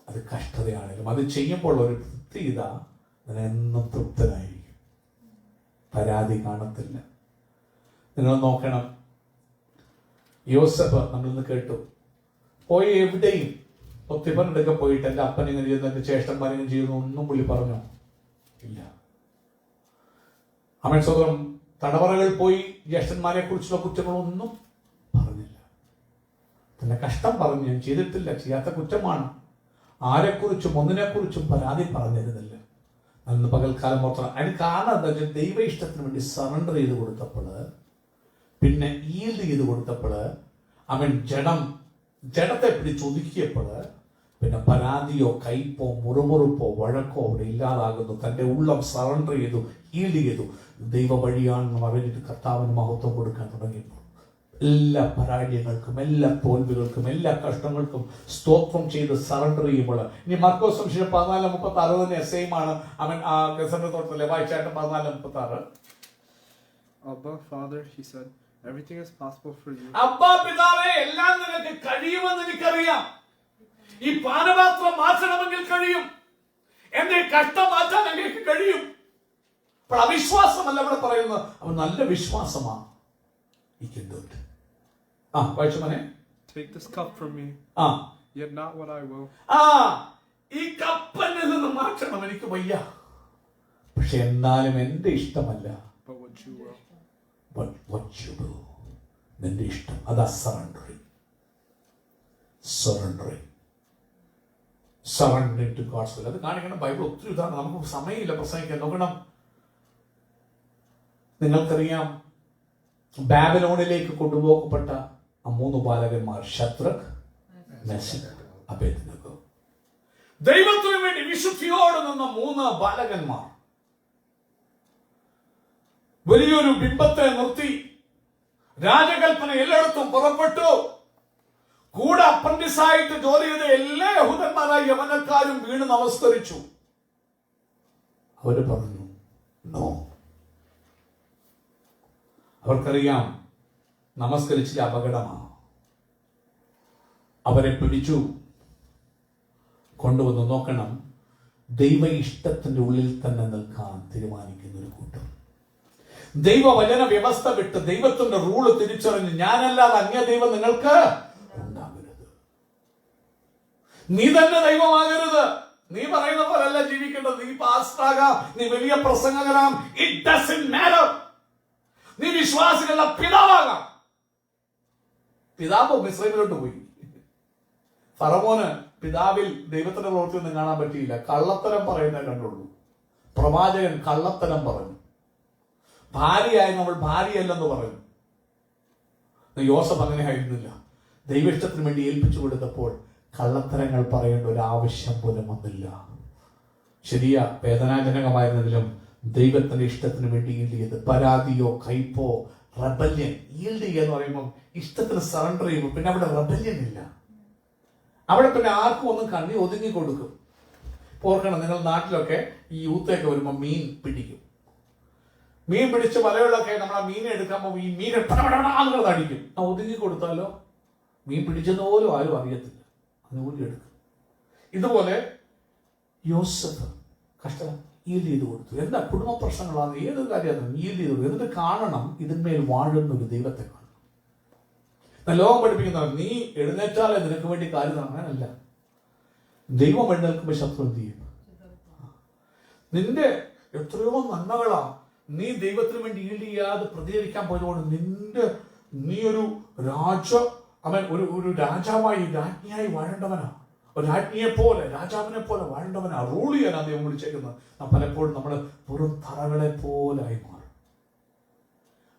അത് കഷ്ടതയാണെങ്കിലും അത് ചെയ്യുമ്പോൾ ഒരു തൃപ്തി, ഇതാ എന്നും തൃപ്തനായിരിക്കും, പരാതി കാണത്തില്ല. നിങ്ങൾ നോക്കണം, യോസഫ് നമ്മളിന്ന് കേട്ടു, പോയി എവിടെയും പൊത്തിപ്പനടുക്കെ പോയിട്ട് എൻ്റെ അപ്പൻ ഇങ്ങനെ ചെയ്യുന്നു, എൻ്റെ ചേഷ്ടന്മാരിങ്ങനെ ചെയ്യുന്നു ഒന്നും പുള്ളി പറഞ്ഞോ ഇല്ല. അവൻ സ്വന്തം തടവറകളിൽ പോയി ജ്യേഷ്ഠന്മാരെ കുറിച്ചുള്ള കുറ്റങ്ങളൊന്നും പറഞ്ഞില്ല. തന്നെ കഷ്ടം പറഞ്ഞു, ഞാൻ ചെയ്തിട്ടില്ല, ചെയ്യാത്ത കുറ്റമാണ്. ആരെക്കുറിച്ചും ഒന്നിനെക്കുറിച്ചും പരാതി പറഞ്ഞിരുന്നില്ല. അന്ന് പകൽക്കാലം ഓർത്തണം. അതിന് കാരണം എന്താ വെച്ചാൽ ദൈവ ഇഷ്ടത്തിന് വേണ്ടി സറണ്ടർ ചെയ്ത് കൊടുത്തപ്പോൾ, പിന്നെ ഈൽഡ് ചെയ്ത് കൊടുത്തപ്പോൾ, അവൻ ജഡത്തെ പിടിച്ചൊതുക്കിയപ്പോൾ പിന്നെ പരാതിയോ കയ്പോ മുറുമുറുപ്പോ വഴക്കോ അവിടെ ഇല്ലാതാകുന്നു. തൻ്റെ ഉള്ളം സറണ്ടർ ചെയ്തു, ഈൽഡ് ചെയ്തു. ദൈവ വഴിയാണെന്ന് പറഞ്ഞിട്ട് കർത്താവിന് മഹത്വം കൊടുക്കാൻ തുടങ്ങിയപ്പോൾ എല്ലാ പരാജയങ്ങൾക്കും എല്ലാ തോൽവികൾക്കും എല്ലാ കഷ്ടങ്ങൾക്കും സ്തോത്രം ചെയ്ത് സറണ്ടർ ചെയ്യുമ്പോൾ, ഇനി മർക്കോസ് സുവിശേഷം 14:36 തന്നെ എസ്ഐമാണ്. അവൻ ആ ഗസനത്തോട്ടത്തിലെ വായിച്ചായിട്ട് 14:36. Abba, Father, he said, everything is possible for you. അബ്ബാ പിതാവേ, എല്ലാം നിനക്ക് കഴിയുമെന്ന് എനിക്കറിയാം. ഈ പാനപാത്രം മാറ്റണമെങ്കിൽ കഴിയും, എന്റെ കഷ്ടം മാറ്റാൻ എനിക്ക് കഴിയും. അപ്പോൾ അവിശ്വാസമല്ല ഇവിടെ പറയുന്നത്, അവൻ നല്ല വിശ്വാസമാണ്. വായിച്ചു മോനെ. Take this cup from me, yet not what I will. ഈ കപ്പനിൽ നിന്ന് മാറ്റണം, എനിക്ക് വയ്യ, പക്ഷെ എന്നാലും എന്റെ ഇഷ്ടമല്ല, but what you will. But what you do, നിന്റെ ഇഷ്ടം. അതാ surrendering. Surrendering to God's will. അത് കാണിക്കണം. ബൈബിൾ ഒത്തിരി ഉദാഹരണം, നമുക്ക് സമയമില്ല പ്രസംഗിക്കാൻ. നോക്കണം, നിങ്ങൾക്കറിയാം ബാബിലോണിലേക്ക് കൊണ്ടുപോകപ്പെട്ട ആ 3 ബാലകന്മാർ, ശദ്രക്, മെശക്, അബേദ്നെഗോ. ദൈവത്തിനു വേണ്ടി വിശുദ്ധിയോടെ നിന്ന 3 ബാലകന്മാർ വലിയൊരു ബിംബത്തെ നിർത്തി രാജകൽപ്പന എല്ലായിടത്തും പുറപ്പെട്ടു. കൂടെ അപ്രന്റീസായിട്ട് ജോലി ചെയ്ത എല്ലാ യഹൂദന്മാരായ യവനക്കാരും വീണ് നമസ്കരിച്ചു. അവര് പറഞ്ഞു നോ. അവർക്കറിയാം നമസ്കരിച്ചില്ല, അപകടമാണ്. അവരെ പിടിച്ചു കൊണ്ടുവന്ന്. നോക്കണം, ദൈവ ഇഷ്ടത്തിന്റെ ഉള്ളിൽ തന്നെ നിൽക്കാൻ തീരുമാനിക്കുന്ന ഒരു കൂട്ടം. ദൈവവചന വ്യവസ്ഥ വിട്ട് ദൈവത്തിന്റെ റൂള് തിരിച്ചറിഞ്ഞ് ഞാനല്ലാതെ അന്യ ദൈവം നിങ്ങൾക്ക് ഉണ്ടാകരുത്, നീ തന്നെ ദൈവമാകരുത്, നീ പറയുന്ന പോലല്ല ജീവിക്കേണ്ടത്, നീ പാസ്റ്ററാകാം, നീ വലിയ പ്രസംഗകനാം, ഇറ്റ് ഡസന്റ് മാറ്റർ, നീ വിശ്വാസികളുടെ പിതാവാകാം. പിതാവ് മിസ്രൈമിലോട്ട് പോയി. ഫറവോന് പിതാവിൽ ദൈവത്തിന്റെ പ്രവൃത്തിയൊന്നും കാണാൻ പറ്റിയില്ല, കള്ളത്തരം പറയുന്നേ കണ്ടുള്ളൂ. പ്രവാചകൻ കള്ളത്തരം പറഞ്ഞു, ഭാര്യയായി നമ്മൾ ഭാര്യയല്ലെന്ന് പറഞ്ഞു. യോസഫ് അങ്ങനെ ആയിരുന്നില്ല. ദൈവഇഷ്ടത്തിന് വേണ്ടി ഏൽപ്പിച്ചു കൊടുത്തപ്പോൾ കള്ളത്തരങ്ങൾ പറയേണ്ട ഒരു ആവശ്യം പോലും വന്നില്ല. ശരിയാ, വേദനാജനകമായിരുന്നതിലും ദൈവത്തിന്റെ ഇഷ്ടത്തിന് വേണ്ടി ഈൽഡ് ചെയ്ത്, പരാതിയോ കയ്പോ റെബല്യൻ. ഈൽഡ് ചെയ്യുക എന്ന് പറയുമ്പോൾ ഇഷ്ടത്തിന് സറണ്ടർ ചെയ്യുമ്പോൾ പിന്നെ അവിടെ റെബല്യൻ ഇല്ല. അവിടെ പിന്നെ ആർക്കും ഒന്നും കണ്ണി ഒതുങ്ങി കൊടുക്കും. ഓർക്കണം, നിങ്ങൾ നാട്ടിലൊക്കെ ഈ യൂത്തൊക്കെ വരുമ്പോൾ മീൻ പിടിക്കും. മീൻ പിടിച്ച് വലകളൊക്കെ നമ്മൾ ആ മീനെ എടുക്കുമ്പോൾ ഈ മീനെ പടപടാന്ന് അടിക്കും. ഒതുങ്ങി കൊടുത്താലോ മീൻ പിടിച്ചെന്ന് പോലും ആരും അറിയത്തില്ല, അതുകൊണ്ട് എടുക്കും. ഇതുപോലെ യോസഫ് കഷ്ടം ഈൽഡ് ചെയ്ത് കൊടുത്തു. എന്താ കുടുംബ പ്രശ്നങ്ങളാണ്, ഏത് കാര്യമാണ് ഈൽഡ് ചെയ്ത് കൊടുത്തു. എന്നിട്ട് കാണണം, ഇതിന്മേൽ വാഴുന്ന ഒരു ദൈവത്തെ കാണണം. ലോകം പഠിപ്പിക്കുന്നവർ നീ എഴുന്നേറ്റാലേ നിനക്ക് വേണ്ടി കാര്യം അങ്ങനല്ല. ദൈവം എഴുന്നേൽക്കുമ്പോൾ ശത്രു എന്ത് ചെയ്യും? നിന്റെ എത്രയോ നന്മകളാ നീ ദൈവത്തിന് വേണ്ടി ഈൽഡ് ചെയ്യാതെ പ്രതികരിക്കാൻ പോയതുകൊണ്ട് നീ ഒരു ഒരു രാജാവായി രാജ്ഞിയായി വാഴേണ്ടവനാ. ഒരു രാജ്ഞിയെ പോലെ രാജാവിനെ പോലെ വാഴേണ്ടവനാ. റൂൾ ചെയ്യാനാ ദൈവം വിളിച്ചേക്കുന്നത്. പലപ്പോഴും നമ്മൾ വെറും തറകളെ പോലായി മാറും.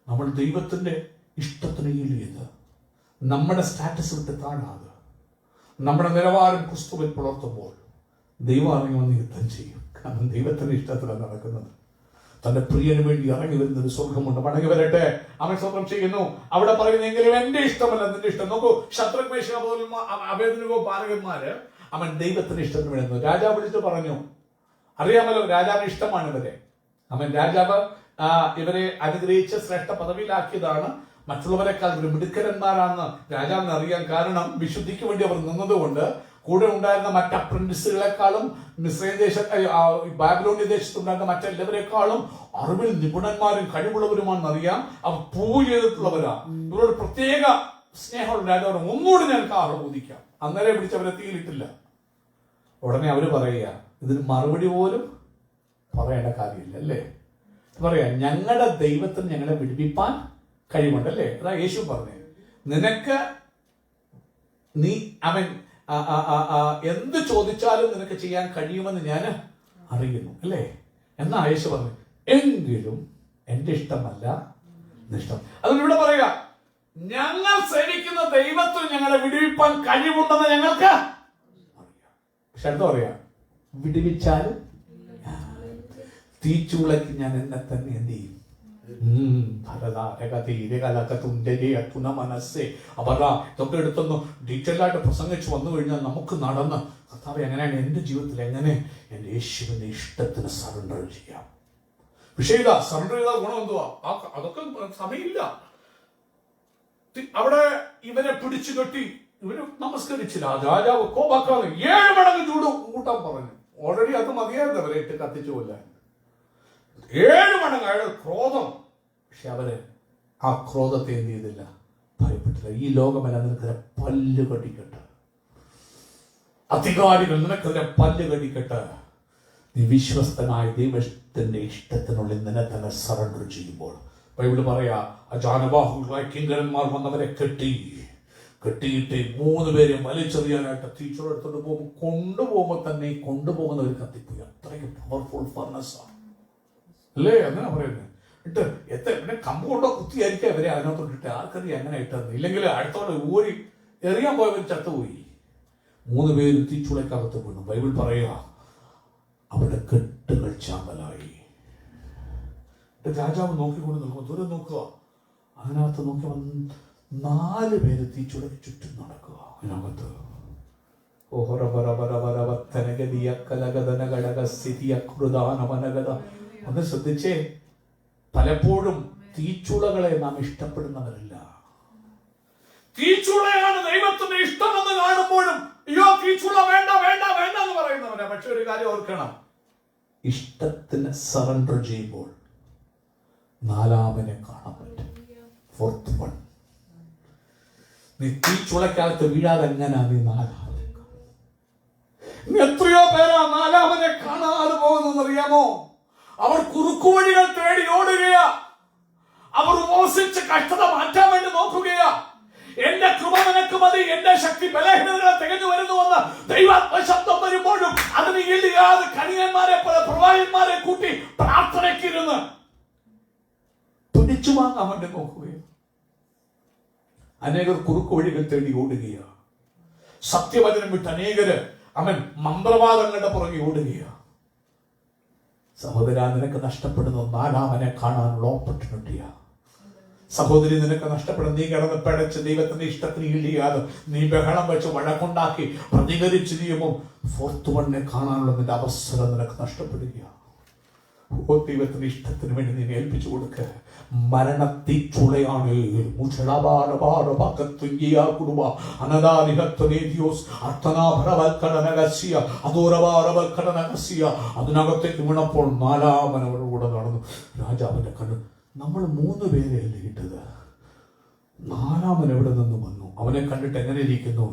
നമ്മൾ ദൈവത്തിന്റെ ഇഷ്ടത്തിന് ഈൽഡ് ചെയ്ത് നമ്മുടെ സ്റ്റാറ്റസ് വിട്ട് താഴാതെ നമ്മുടെ നിലവാരം ക്രിസ്തുവിൽ പുലർത്തുമ്പോൾ ദൈവം അറിഞ്ഞു വന്ന് യുദ്ധം ചെയ്യും. കാരണം ദൈവത്തിന്റെ ഇഷ്ടത്തിലാണ് നടക്കുന്നത്. തന്റെ പ്രിയന് വേണ്ടി ഇറങ്ങി വരുന്ന ഒരു സ്വർഗമുണ്ട്. മടങ്ങി വരട്ടെ. അവൻ സ്വർഗം ചെയ്യുന്നു. അവിടെ പറയുന്നെങ്കിലും എന്റെ ഇഷ്ടമല്ല നിന്റെ ഇഷ്ടം. നോക്കൂ, ശത്രുഘ്ന മേശക അഭേദനകോ പാലകന്മാര് അവൻ ദൈവത്തിന് ഇഷ്ടത്തിന് വേണ്ടുന്നു. രാജാവ് വിളിച്ചു പറഞ്ഞു, അറിയാമല്ലോ രാജാവിന് ഇഷ്ടമാണ് ഇവരെ. അവൻ രാജാവ് ഇവരെ അനുഗ്രഹിച്ച് ശ്രേഷ്ഠ പദവിയിലാക്കിയതാണ്. മറ്റുള്ളവരെക്കാൾ ഇവർ മിടുക്കരന്മാരാണെന്ന് രാജാവിന് അറിയാൻ. കാരണം വിശുദ്ധിക്ക് വേണ്ടി അവർ നിന്നതുകൊണ്ട്. കൂടെ ഉണ്ടായിരുന്ന മറ്റ് അപ്രന്റിസുകളെക്കാളും മിസ്രൈം ബാബിലോണിയ ദേശത്തുണ്ടായിരുന്ന മറ്റെല്ലാവരെക്കാളും അറിവിൽ നിപുണന്മാരും കഴിവുള്ളവരുമാണെന്ന് അറിയാം. അവർ പ്രൂവ് ചെയ്തിട്ടുള്ളവരാ. ഇവരോട് പ്രത്യേക സ്നേഹമുള്ള രാജാവ് ഒന്നുകൂടി ഞങ്ങൾക്ക് ആഹ്ലാദിക്കാം. അന്നേരം പിടിച്ചവരെ തീയിലിട്ടില്ല. ഉടനെ അവര് പറയുക, ഇതിന് മറുപടി പോലും പറയേണ്ട കാര്യമില്ല അല്ലേ. പറയാ, ഞങ്ങളുടെ ദൈവത്തിന് ഞങ്ങളെ വിടുവിപ്പാൻ കഴിവുണ്ടല്ലേ. അതാ യേശു പറഞ്ഞേ, നിനക്ക് അവൻ എന്ത് ചോദിച്ചാലും നിനക്ക് ചെയ്യാൻ കഴിയുമെന്ന് ഞാൻ അറിയുന്നു അല്ലേ. എന്നാ യേശു പറഞ്ഞു, എങ്കിലും എന്റെ ഇഷ്ടമല്ല ഇഷ്ടം. അതുകൊണ്ട് ഇവിടെ പറയുക, ഞങ്ങൾ സേവിക്കുന്ന ദൈവത്തിന് ഞങ്ങളെ വിടുവിപ്പാൻ കഴിവുണ്ടെന്ന് ഞങ്ങൾക്ക് അറിയാം. പക്ഷെ എന്താ പറയാ, വിടുവിച്ചാലും തീച്ചൂളയ്ക്ക് ഞാൻ എന്നെ തന്നെ എന്ത് ചെയ്യും. ഇതൊക്കെ എടുത്തൊന്ന് ഡീറ്റെയിൽ ആയിട്ട് പ്രസംഗിച്ച് വന്നു കഴിഞ്ഞാൽ നമുക്ക് നടന്ന് കർത്താവേ എങ്ങനെയാണ് എന്റെ ജീവിതത്തിൽ എങ്ങനെ എന്റെ യേശുവിന്റെ ഇഷ്ടത്തിന് സറണ്ടർ ചെയ്യാം. പക്ഷേ ഇതാ സറണ്ടർ ചെയ്താൽ ഗുണം എന്തുവാ? അതൊക്കെ സമയമില്ല. അവിടെ ഇവരെ പിടിച്ചു കെട്ടി ഇവര് നമസ്കരിച്ചില്ല. രാജാവ് കോപാക്കാതെ 7 മടങ്ങ് ചൂട് കൂട്ടാൻ പറഞ്ഞു. ഓൾറെഡി അത് മതിയായിരുന്നു അവരെ ഇട്ട് കത്തിച്ചു കൊല്ലാൻ. 7 മടങ്ങ് അയാളുടെ ക്രോധം. പക്ഷെ അവര് ആ ക്രോധത്തെ എന്ത് ചെയ്തില്ല, ഭയപ്പെട്ടില്ല. ഈ ലോകമല്ല നിനക്കെതിരെ പല്ല് കടിക്കട്ടെ, അധികാരികൾ നിനക്കെതിരെ പല്ല് കടിക്കട്ടെ. നീ വിശ്വസ്തനായ ദൈവത്തിന്റെ ഇഷ്ടത്തിനുള്ളിൽ നിന്നെ തന്നെ സറണ്ടർ ചെയ്യുമ്പോൾ, ബൈബിള് പറയാ, അജാനബാഹുകളായ കിങ്കരന്മാർ വന്നവരെ കെട്ടിയിട്ട് 3 പേരെ വലിച്ചെറിയാനായിട്ട് ടീച്ചർ എടുത്തോണ്ട് കൊണ്ടുപോകുമ്പോൾ തന്നെ കൊണ്ടുപോകുന്നവർ കത്തിപ്പോയി. അത്രയ്ക്ക് പവർഫുൾ ഫർണസ് അല്ലേ. അങ്ങനെ പറയുന്നത് ഇട്ട് പിന്നെ കമ്പ് കൊണ്ടോ കുത്തിയായിരിക്കും അവരെ അതിനകത്തോട്ടിട്ട്. ആർക്കറിയാം അങ്ങനെ ഇട്ടത്. ഇല്ലെങ്കിൽ അടുത്തോടെ ഊരി എറിയാൻ പോയവർ ചത്തുപോയി. 3 പേര് തീച്ചുളക്കകത്ത് വീണു. ബൈബിൾ പറയുക, അവിടെ കെട്ടുകൾ ചാമ്പലായി. രാജാവ് നോക്കിക്കൊണ്ട് നിൽക്കുമ്പോൾ ദൂരം നോക്കുക. അതിനകത്ത് നോക്കി 4 പേര് തീച്ചുളക്ക് ചുറ്റും നടക്കുക. അതിനകത്ത് ഒന്ന് ശ്രദ്ധിച്ചേ, പലപ്പോഴും തീച്ചുളകളെ നാം ഇഷ്ടപ്പെടുന്നവരല്ല. തീച്ചുളയാണ് ദൈവത്തിന്റെ ഇഷ്ടമെന്ന് കാണുമ്പോഴും അയ്യോ തീച്ചുള വേണ്ട വേണ്ട വേണ്ട എന്ന് പറയുന്നവരാ. പക്ഷെ ഒരു കാര്യം ഓർക്കണം, ഇഷ്ടത്തിന് സറണ്ടർ ചെയ്യുമ്പോൾ 4-ാമനെ കാണാൻ പറ്റും. 4th one. നീ തീച്ചുളക്കകത്ത് വീഴാതെ എങ്ങനാ നീ 4-ാമനെ കാണും? എത്രയോ പേരാ 4-ാമനെ കാണാതെ പോകുന്നറിയാമോ? അവർ കുറുക്കുവഴികൾ തേടി ഓടുകയാ. അവർ ഉപവസിച്ച് കഷ്ടത മാറ്റാൻ വേണ്ടി നോക്കുകയാ. എന്റെ കൃപ നിനക്ക് മതി, എന്റെ ശക്തി ബലഹീനതകളെ തികഞ്ഞു വരുന്നുവെന്ന് ദൈവാത്മ ശബ്ദം വരുമ്പോഴും അതിന് ഇല്ലാതെ കണിയന്മാരെ പോലെ പ്രവാചകന്മാരെ കൂട്ടി പ്രാർത്ഥനയ്ക്കിരുന്ന് പിടിച്ചു വാങ്ങാൻ വേണ്ടി നോക്കുകയാണ്. അനേകർ കുറുക്കുവഴികൾ തേടി ഓടുകയാ. സത്യവചനം വിട്ട് അനേകര് അവൻ മന്ത്രവാദങ്ങളുടെ പുറകെ ഓടുകയാ. സഹോദര, നിനക്ക് നഷ്ടപ്പെടുന്ന 4-ാമനെ കാണാനുള്ള ഓപ്പർച്യൂണിറ്റിയാ. സഹോദരി, നിനക്ക് നഷ്ടപ്പെടുന്ന നീ കിടന്ന് പിടച്ച് ദൈവത്തിന്റെ ഇഷ്ടത്തിന് ഇല്ലാതെ നീ ബഹളം വെച്ച് വഴക്കുണ്ടാക്കി പ്രതികരിച്ച് ചെയ്യുമ്പോൾ 4th one കാണാനുള്ള നിന്റെ അവസരം നിനക്ക് നഷ്ടപ്പെടുക. ദൈവത്തിന്റെ ഇഷ്ടത്തിന് വേണ്ടി നീ ഏൽപ്പിച്ചു കൊടുക്ക. മരണത്തിച്ചുളയാണ് അതിനകത്തേക്ക് വീണപ്പോൾ 4-ാമൻ അവരുടെ കൂടെ നടന്നു. രാജാവിന്റെ കണ്ണ്, നമ്മൾ 3 പേരെയല്ലേ ഇട്ടത്, 4-ാമൻ എവിടെ നിന്ന് വന്നു? അവനെ കണ്ടിട്ട് എങ്ങനെ ഇരിക്കുന്നു?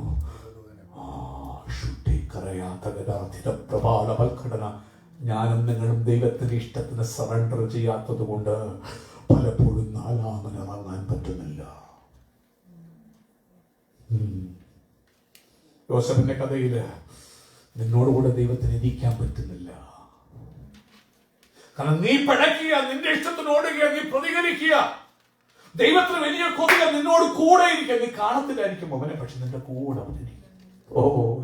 ഞാനും നിങ്ങളും ദൈവത്തിന്റെ ഇഷ്ടത്തിന് സറണ്ടർ ചെയ്യാത്തത് കൊണ്ട് പലപ്പോഴും 4-ാമൻ ഇറങ്ങാൻ പറ്റുന്നില്ല. യോസേഫിന്റെ കഥയില് നിന്നോടുകൂടെ ദൈവത്തിന് ഇരിക്കാൻ പറ്റുന്നില്ല. കാരണം നീ പിടയ്ക്കുക, നിന്റെ ഇഷ്ടത്തിന് ഓടുക, നീ പ്രതികരിക്കുക. ദൈവത്തിന് വലിയ കൊതുക നിന്നോട് കൂടെ ഇരിക്കുക. നീ കാണത്തില്ലായിരിക്കും അവനെ, പക്ഷെ നിന്റെ കൂടെ അവനിരിക്കും.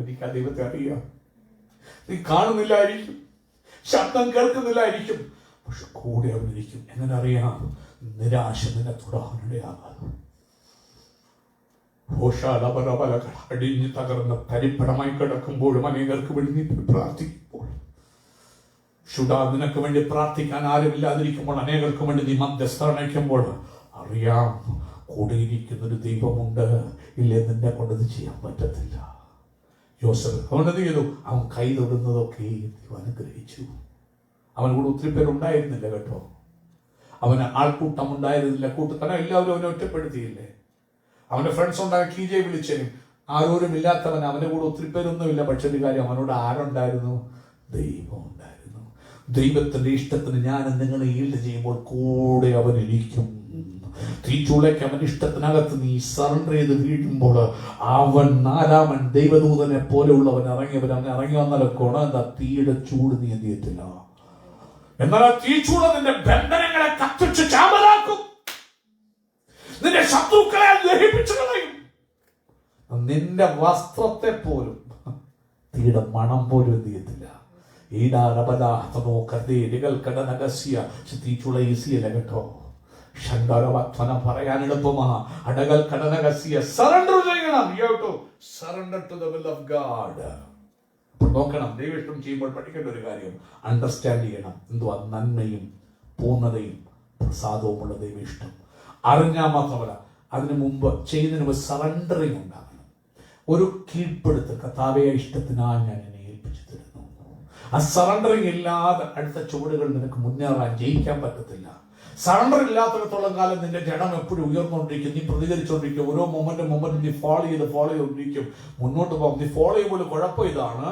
എനിക്ക് ആ ദൈവത്തെ അറിയാം. നീ കാണുന്നില്ലായിരിക്കും, ശബ്ദം കേൾക്കുന്നില്ലായിരിക്കും, പക്ഷെ കൂടെ അവനിരിക്കും. എങ്ങനെ അറിയാം? നിരാശ നിന്നെ തൊടാനിടയാകാതെ. അടിഞ്ഞു തകർന്ന് തരിപ്പടമായി കിടക്കുമ്പോഴും അനേകർക്ക് വേണ്ടി നീ പ്രാർത്ഥിക്കുമ്പോൾ, നിനക്ക് വേണ്ടി പ്രാർത്ഥിക്കാൻ ആരുമില്ലാതിരിക്കുമ്പോൾ, അനേകർക്ക് വേണ്ടി നീ മധ്യസ്ഥ അണയ്ക്കുമ്പോൾ അറിയാം കൂടെയിരിക്കുന്നൊരു ദൈവമുണ്ട്. ഇല്ലേ, നിന്നെ കൊണ്ടത് ചെയ്യാൻ പറ്റത്തില്ല. യോസഫ് അവനെന്ത് ചെയ്തു? അവൻ കൈ തൊടുന്നതൊക്കെ ദൈവം അനുഗ്രഹിച്ചു. അവൻ കൂടെ ഒത്തിരി പേരുണ്ടായിരുന്നില്ല കേട്ടോ. അവന് ആൾക്കൂട്ടം ഉണ്ടായിരുന്നില്ല. കൂട്ടത്തന എല്ലാവരും അവനെ ഒറ്റപ്പെടുത്തിയില്ലേ. അവന്റെ ഫ്രണ്ട്സ് ഉണ്ടായ കീജയെ വിളിച്ചേനും ആരോരും ഇല്ലാത്തവൻ. അവന്റെ കൂടെ ഒത്തിരി പേരൊന്നുമില്ല. പക്ഷെ ഒരു കാര്യം, അവനോട് ആരുണ്ടായിരുന്നു? ദൈവം ഉണ്ടായിരുന്നു. ദൈവത്തിന്റെ ഇഷ്ടത്തിന് ഞാൻ നിങ്ങൾ ഈൽഡ് ചെയ്യുമ്പോൾ കൂടെ അവൻ ഇരിക്കും. തീച്ചൂളയ്ക്ക് അവന്റെ ഇഷ്ടത്തിനകത്ത് നീ സറണ്ടർ ചെയ്ത് വീഴുമ്പോൾ അവൻ നാലാമൻ ദൈവദൂതനെ പോലെയുള്ളവൻ ഇറങ്ങിയവൻ. അവൻ ഇറങ്ങി വന്നാലും എന്താ തീയുടെ ചൂട് നീ എന്ത് ചെയ്യത്തില്ല. എന്നാൽ ആ തീച്ചൂട് നിന്റെ ബന്ധനങ്ങളെ കത്തിച്ച് ചാമ്പലാക്കും. നിന്റെ ശത്രുക്കളെ ദഹിപ്പിച്ചു കളയും. നിന്റെ വസ്ത്രത്തെ പോലും തീയുടെ മണം പോലും എന്ത് ചെയ്യത്തില്ല. തീച്ചുള ഈസിയല്ല കേട്ടോ. പറയാൻ എളുപ്പമാ. അടകൽ കടനകസിയ സറണ്ടർ ചെയ്യണം. Surrender to the will of God. നോക്കണം, ദൈവം ചെയ്യുമ്പോൾ പഠിക്കേണ്ട ഒരു കാര്യം അണ്ടർസ്റ്റാൻഡ് ചെയ്യണം. എന്തുവാ നന്മയും പൂർണ്ണതയും പ്രസാദവുമുള്ള ദൈവ ഇഷ്ടം അറിഞ്ഞാൽ മാത്രമല്ല, അതിനു മുമ്പ് ചെയ്യുന്നതിന് മുമ്പ് സറണ്ടറിങ് ഉണ്ടാകണം. ഒരു കീഴ്പ്പെടുത്തൽ. കർത്താവേ, ഇഷ്ടത്തിനാ ഞാൻ എന്നെ ഏൽപ്പിച്ചു തരുന്നു. ആ സറണ്ടറിങ് ഇല്ലാതെ അടുത്ത ചുവടുകൾ നിനക്ക് മുന്നേറാൻ ജയിക്കാൻ പറ്റത്തില്ല. സറണ്ടർ ഇല്ലാത്തിടത്തോളം കാലം നിന്റെ ജഡം എപ്പോഴും ഉയർന്നുകൊണ്ടിരിക്കും. നീ പ്രതികരിച്ചുകൊണ്ടിരിക്കും. ഓരോ മൊമെന്റ് നീ ഫോളോ ചെയ്തുകൊണ്ടിരിക്കും. മുന്നോട്ട് പോകും. നീ ഫോളോ ചെയ്യുമ്പോൾ കുഴപ്പം ഇതാണ്,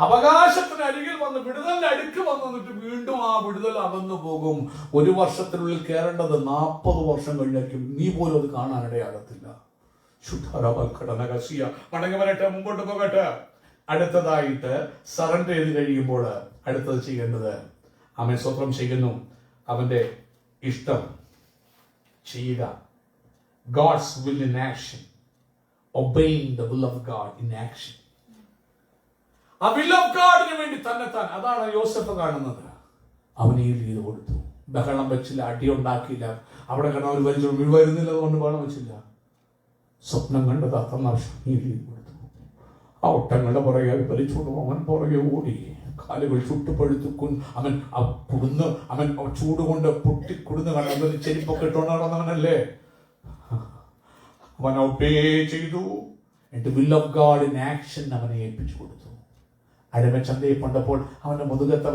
അവകാശത്തിന് അരികിൽ വന്ന് വിടുതലിന്റെ അടുക്ക് വന്നിട്ട് വീണ്ടും ആ വിടുതൽ അകന്നു പോകും. ഒരു വർഷത്തിനുള്ളിൽ കയറേണ്ടത് 40 വർഷം കഴിഞ്ഞായിരിക്കും. നീ പോലും അത് കാണാനിടയാകത്തില്ല. മടങ്ങി വരട്ടെ, മുമ്പോട്ട് പോകട്ടെ. അടുത്തതായിട്ട് സറണ്ടർ ചെയ്ത് കഴിയുമ്പോൾ അടുത്തത് ചെയ്യേണ്ടത് അവൻ സ്വന്തം ചെയ്യുന്നു. അവന്റെ ഇഷ്ടം ചെയ്യുക. God's will in action. Obeying the will of God in action. ആ വിൽ ഓഫ് ഗാഡിന് വേണ്ടി തന്നെത്താൻ. അതാണ് യോസഫ് കാണുന്നത്. അവൻ ഈൽഡ് ചെയ്ത് കൊടുത്തു. ബഹളം വെച്ചില്ല, അടിയുണ്ടാക്കിയില്ല. അവിടെ കാരണം അവർ വലിച്ചു വരുന്നില്ല, അതുകൊണ്ട് ബഹളം വെച്ചില്ല. സ്വപ്നം കണ്ടത് അത്ര വർഷം ഈൽഡ് ചെയ്ത് കൊടുത്തു. ആ ഒട്ടങ്ങളുടെ പുറകെ വലിച്ചുകൊണ്ടു. അവൻ പുറകെ ഓടി. കാലുകൾ ചുട്ടുപഴുത്തു. അവൻ കുടുന്ന്, അവൻ ചൂട് കൊണ്ട് പൊട്ടി കുടുന്ന് കണ്ടു. ചെരിപ്പൊക്കെ ഇട്ടോണ്ട് നടന്നവനല്ലേ. അവൻ ഒബേ ചെയ്തു. എന്നിട്ട് will of God in action അവനെ ഏൽപ്പിച്ചു കൊടുത്തു. അടിമ ചന്തയിൽ കൊണ്ടപ്പോൾ അവന്റെ മുതുകത്ത്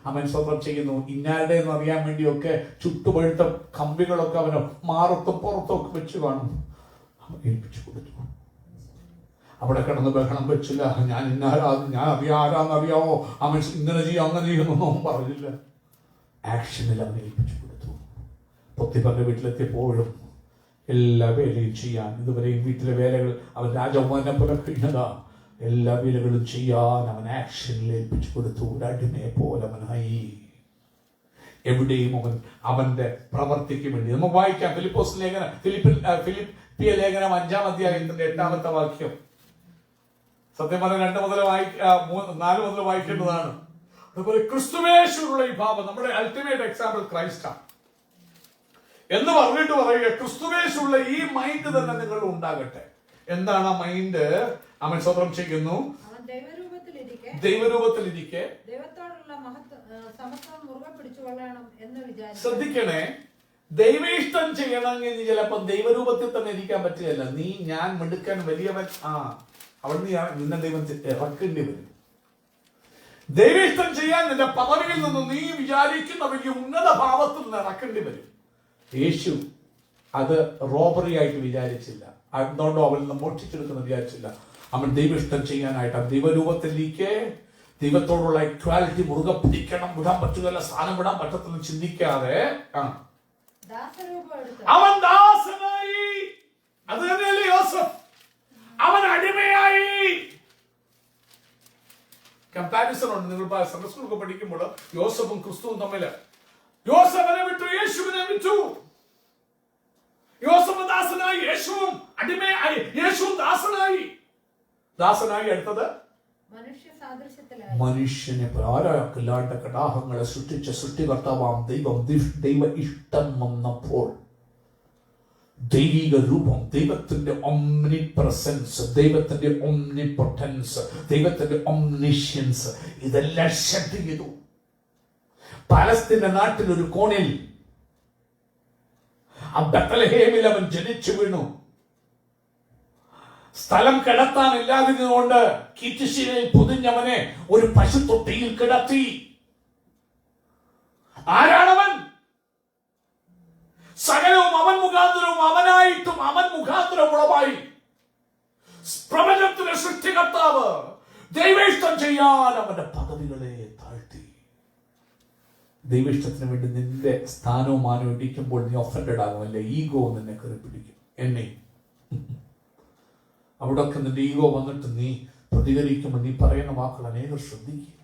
അവൻ സ്വന്തം ചെയ്യുന്നു. ഇന്നാരുടെ എന്ന് അറിയാൻ വേണ്ടിയൊക്കെ ചുട്ടുപഴുത്ത കമ്പികളൊക്കെ അവന് മാറത്തും പുറത്തും ഒക്കെ വെച്ച് കാണും. അവൻ ഏൽപ്പിച്ചു കൊടുത്തു. അവിടെ കിടന്ന് ബഹളം വെച്ചില്ല. ഞാൻ ആരാന്നറിയാവോ, അവൻ ഇങ്ങനെ ചെയ്യും അങ്ങനെ ചെയ്യുന്നൊന്നും അവൻ പറഞ്ഞില്ല. ആക്ഷനിൽ അവൻ ഏൽപ്പിച്ചു കൊടുത്തു. പൊത്തിപ്പന്റെ വീട്ടിലെത്തിയപ്പോഴും എല്ലാ വേലയും ചെയ്യാൻ, ഇതുവരെയും വീട്ടിലെ വേലകൾ അവൻ രാജകുമാരനെ പോലെ കഴിഞ്ഞതാ. എല്ലാ വേലകളും ചെയ്യാൻ അവൻ ആക്ഷനിൽ ഏൽപ്പിച്ചു കൊടുത്തു. ഒരു അടിമയെ പോലെ അവനായി. എവിടെയും അവന്റെ പ്രവർത്തിക്ക് വേണ്ടി നമുക്ക് വായിക്കാം. ഫിലിപ്പിയ ലേഖനം 5-ാം അധ്യായത്തിന്റെ 8-ാമത്തെ വാക്യം. സത്യം പറഞ്ഞ 2 മുതൽ 4 മുതൽ വായിക്കേണ്ടതാണ്. അതുപോലെ ക്രിസ്തുവേശുള്ള ഈ ഭാവം, നമ്മുടെ അൾട്ടിമേറ്റ് എക്സാമ്പിൾ ക്രൈസ്റ്റാണ് എന്ന് പറഞ്ഞിട്ട് പറയുക, ക്രിസ്തുവേശുള്ള ഈ മൈൻഡ് തന്നെ നിങ്ങൾ ഉണ്ടാകട്ടെ. എന്താണ് ആ മൈൻഡ്? അവൻ സ്വതന്ത്രം ചെയ്യുന്നു. ദൈവരൂപത്തിലിരിക്കെ ശ്രദ്ധിക്കണേ, ദൈവ ഇഷ്ടം ചെയ്യണമെങ്കിൽ നീ ചിലപ്പോ ദൈവരൂപത്തിൽ തന്നെ ഇരിക്കാൻ പറ്റുകയല്ല. നീ ഞാൻ മിടുക്കൻ വലിയവൻ അവിടെ നിന്നെ ദൈവം ഇറക്കേണ്ടി വരും. ദൈവ ഇഷ്ടം ചെയ്യാൻ നിന്റെ പദവിയിൽ നിന്ന് നീ വിചാരിക്കുന്ന വലിയ ഉന്നത ഭാവത്തിൽ നിന്ന് ഇറക്കേണ്ടി വരും. യേശു അത് റോബറി ആയിട്ട് വിചാരിച്ചില്ല. അതുകൊണ്ടോ അവൻ നിന്ന് മോഷ്ടിച്ചെടുക്കുന്ന വിചാരിച്ചില്ല. അവൻ ദൈവ ഇഷ്ടം ചെയ്യാനായിട്ട് ദൈവരൂപത്തിലേക്ക് ദൈവത്തോടുള്ള ഇക്വാലിറ്റി മുറുകെ പിടിക്കണം. വിടാൻ പറ്റുകയല്ല, സ്ഥാനം വിടാൻ പറ്റത്തില്ല ചിന്തിക്കാതെ അവൻ ദാസനായി. അത് തന്നെയല്ലേ യോസഫ്. അവൻ അടിമയായി. കമ്പാരിസൺ ഉണ്ട്. നിങ്ങൾ സൺഡേ സ്കൂളൊക്കെ പഠിക്കുമ്പോൾ യോസഫും ക്രിസ്തുവും തമ്മില്. യോസഫിനെ വിട്ടു, യേശുവിനെ വിറ്റു. യോസഫ് ദാസനായി, യേശുവും അടിമയായി. യേശുവും ദാസനായി. അടുത്തത് മനുഷ്യനെ ആരാക്കില്ലാണ്ട് കടാഹങ്ങളെ സൃഷ്ടിച്ച സൃഷ്ടികർത്താവാം ദൈവ ഇഷ്ടം വന്നപ്പോൾ ദൈവിക രൂപം, ദൈവത്തിന്റെ ഒംനി പ്രസൻസ്, ദൈവത്തിന്റെ ഒംനിപൊട്ടൻസ്, ദൈവത്തിന്റെ ഒംനിഷ്യൻസ് ഇതെല്ലാം ശക്തി ചെയ്തു. പാലസ്തീന്റെ നാട്ടിൽ ഒരു കോണിൽ ബത്ലഹേമിൽ അവൻ ജനിച്ചു വീണു. സ്ഥലം കിടത്താനില്ലാതിരുന്നുകൊണ്ട് കീറ്റുശീലയിൽ പൊതിഞ്ഞവനെ ഒരു പശുത്തൊട്ടിയിൽ കിടത്തി. ആരാണവൻ? സകലവും അവൻ മുഖാന്തരവും അവനായിട്ടും അവൻ മുഖാന്തരമുള്ളതായി പ്രപഞ്ചത്തിന്റെ സൃഷ്ടികർത്താവ് ദൈവേഷ്ടം ചെയ്യാൻ അവന്റെ പദവികളെ താഴ്ത്തി. ദൈവേഷ്ടത്തിന് വേണ്ടി നിന്റെ സ്ഥാനവും മാനവും ഇടിക്കുമ്പോൾ നീ ഒഫൻഡഡ് ആകുമല്ലേ? ഈഗോ നിന്നെ കയറി പിടിക്കും. എന്നെ അവിടൊക്കെ നിന്റെ ഈഗോ വന്നിട്ട് നീ പ്രതികരിക്കുമ്പോൾ നീ പറയുന്ന വാക്കുകൾ അനേകം ശ്രദ്ധിക്കുക,